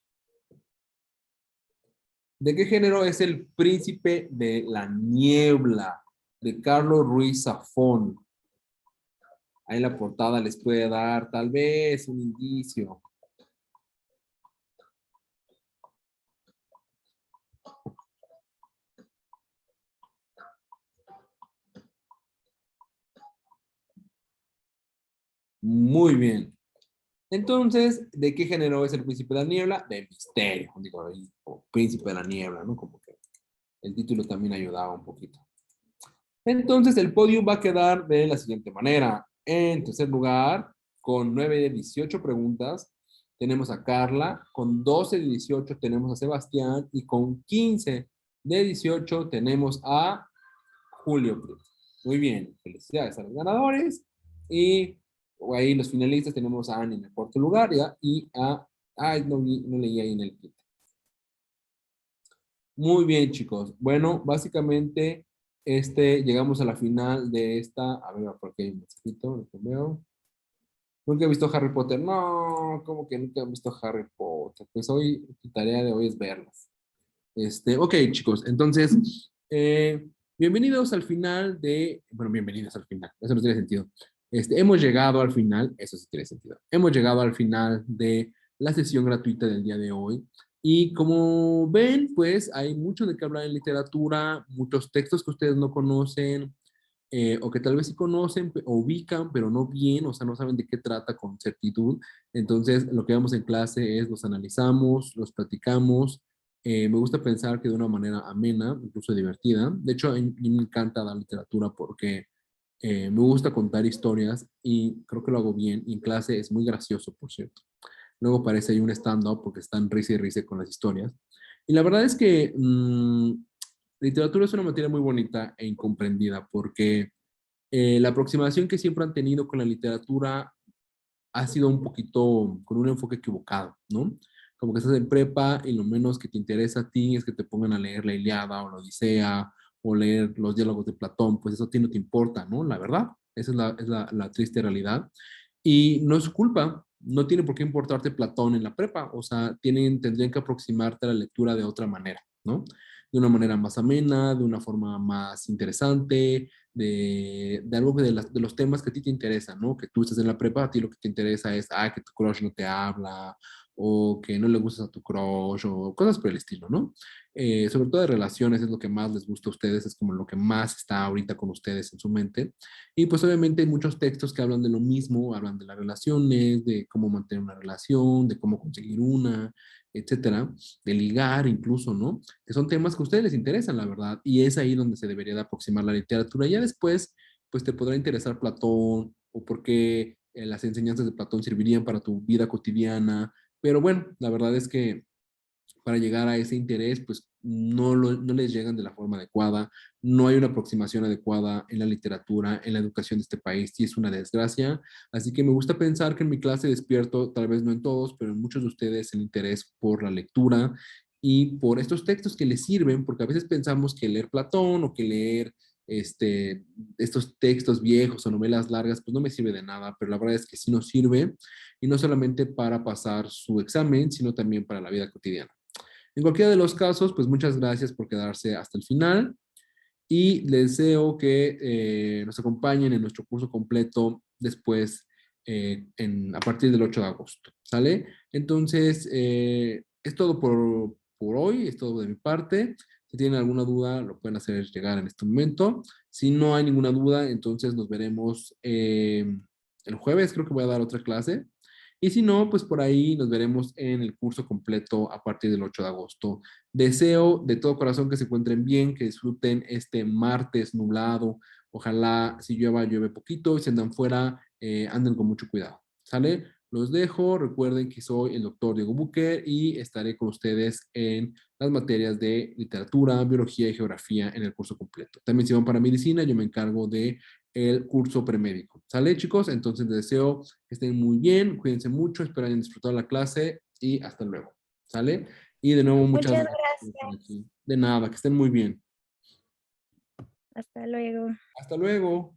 ¿De qué género es El Príncipe de la Niebla? De Carlos Ruiz Zafón. Ahí la portada les puede dar tal vez un indicio. Muy bien. Entonces, ¿de qué género es El Príncipe de la Niebla? De misterio, digo, o Príncipe de la Niebla, ¿no? Como que el título también ayudaba un poquito. Entonces, el podio va a quedar de la siguiente manera. En tercer lugar, con 9 de 18 preguntas, tenemos a Carla. Con 12 de 18 tenemos a Sebastián. Y con 15 De 18 tenemos a Julio Cruz. Muy bien, felicidades a los ganadores. Y ahí los finalistas tenemos a Annie en el cuarto lugar ¿ya? Y a... Ay, no leí ahí en el kit. Muy bien, chicos. Bueno, básicamente llegamos a la final de esta... A ver, por qué hay un mensajito, lo que veo. Nunca he visto Harry Potter. No, ¿cómo que nunca he visto Harry Potter? Pues hoy, tu tarea de hoy es verlas. Ok, chicos, entonces, bienvenidos al final de, bueno, bienvenidos al final, eso no tiene sentido. Hemos llegado al final, eso sí tiene sentido. Hemos llegado al final de la sesión gratuita del día de hoy. Y como ven, pues hay mucho de qué hablar en literatura, muchos textos que ustedes no conocen, o que tal vez sí conocen o ubican, pero no bien, o sea, no saben de qué trata con certitud. Entonces, lo que vemos en clase es los analizamos, los platicamos. Me gusta pensar que de una manera amena, incluso divertida. De hecho, a mí me encanta la literatura porque me gusta contar historias y creo que lo hago bien. Y en clase es muy gracioso, por cierto. Luego parece ahí un stand-up porque están risa y risa con las historias. Y la verdad es que literatura es una materia muy bonita e incomprendida porque la aproximación que siempre han tenido con la literatura ha sido un poquito con un enfoque equivocado, ¿no? Como que estás en prepa y lo menos que te interesa a ti es que te pongan a leer la Ilíada o la Odisea o leer los diálogos de Platón, pues eso a ti no te importa, ¿no? La verdad, esa es la triste realidad. Y no es su culpa, no tiene por qué importarte Platón en la prepa, o sea, tendrían que aproximarte a la lectura de otra manera, ¿no? De una manera más amena, de una forma más interesante, de algo de los temas que a ti te interesan, ¿no? Que tú estás en la prepa, a ti lo que te interesa es, que tu crush no te habla, o que no le gustas a tu crush, o cosas por el estilo, ¿no? Sobre todo de relaciones es lo que más les gusta a ustedes, es como lo que más está ahorita con ustedes en su mente. Y pues obviamente hay muchos textos que hablan de lo mismo, hablan de las relaciones, de cómo mantener una relación, de cómo conseguir una, etcétera, de ligar incluso, ¿no? Que son temas que a ustedes les interesan, la verdad, y es ahí donde se debería de aproximar la literatura. Ya después, pues te podrá interesar Platón o por qué las enseñanzas de Platón servirían para tu vida cotidiana, pero bueno, la verdad es que para llegar a ese interés, pues no les llegan de la forma adecuada, no hay una aproximación adecuada en la literatura, en la educación de este país, y es una desgracia. Así que me gusta pensar que en mi clase despierto, tal vez no en todos, pero en muchos de ustedes, el interés por la lectura y por estos textos que les sirven, porque a veces pensamos que leer Platón o que leer estos textos viejos o novelas largas, pues no me sirve de nada, pero la verdad es que sí nos sirve, y no solamente para pasar su examen, sino también para la vida cotidiana. En cualquiera de los casos, pues muchas gracias por quedarse hasta el final y les deseo que nos acompañen en nuestro curso completo después, a partir del 8 de agosto. ¿Sale? Entonces, es todo por hoy, es todo de mi parte. Si tienen alguna duda, lo pueden hacer llegar en este momento. Si no hay ninguna duda, entonces nos veremos el jueves, creo que voy a dar otra clase. Y si no, pues por ahí nos veremos en el curso completo a partir del 8 de agosto. Deseo de todo corazón que se encuentren bien, que disfruten este martes nublado. Ojalá si llueva, llueve poquito. Y si andan fuera, anden con mucho cuidado. ¿Sale? Los dejo. Recuerden que soy el doctor Diego Bucher y estaré con ustedes en las materias de literatura, biología y geografía en el curso completo. También si van para medicina, yo me encargo de el curso premédico. ¿Sale, chicos? Entonces les deseo que estén muy bien, cuídense mucho, espero hayan disfrutado la clase y hasta luego. ¿Sale? Y de nuevo, muchas Muchas gracias por estar gracias. aquí. De nada, que estén muy bien. Hasta luego. Hasta luego.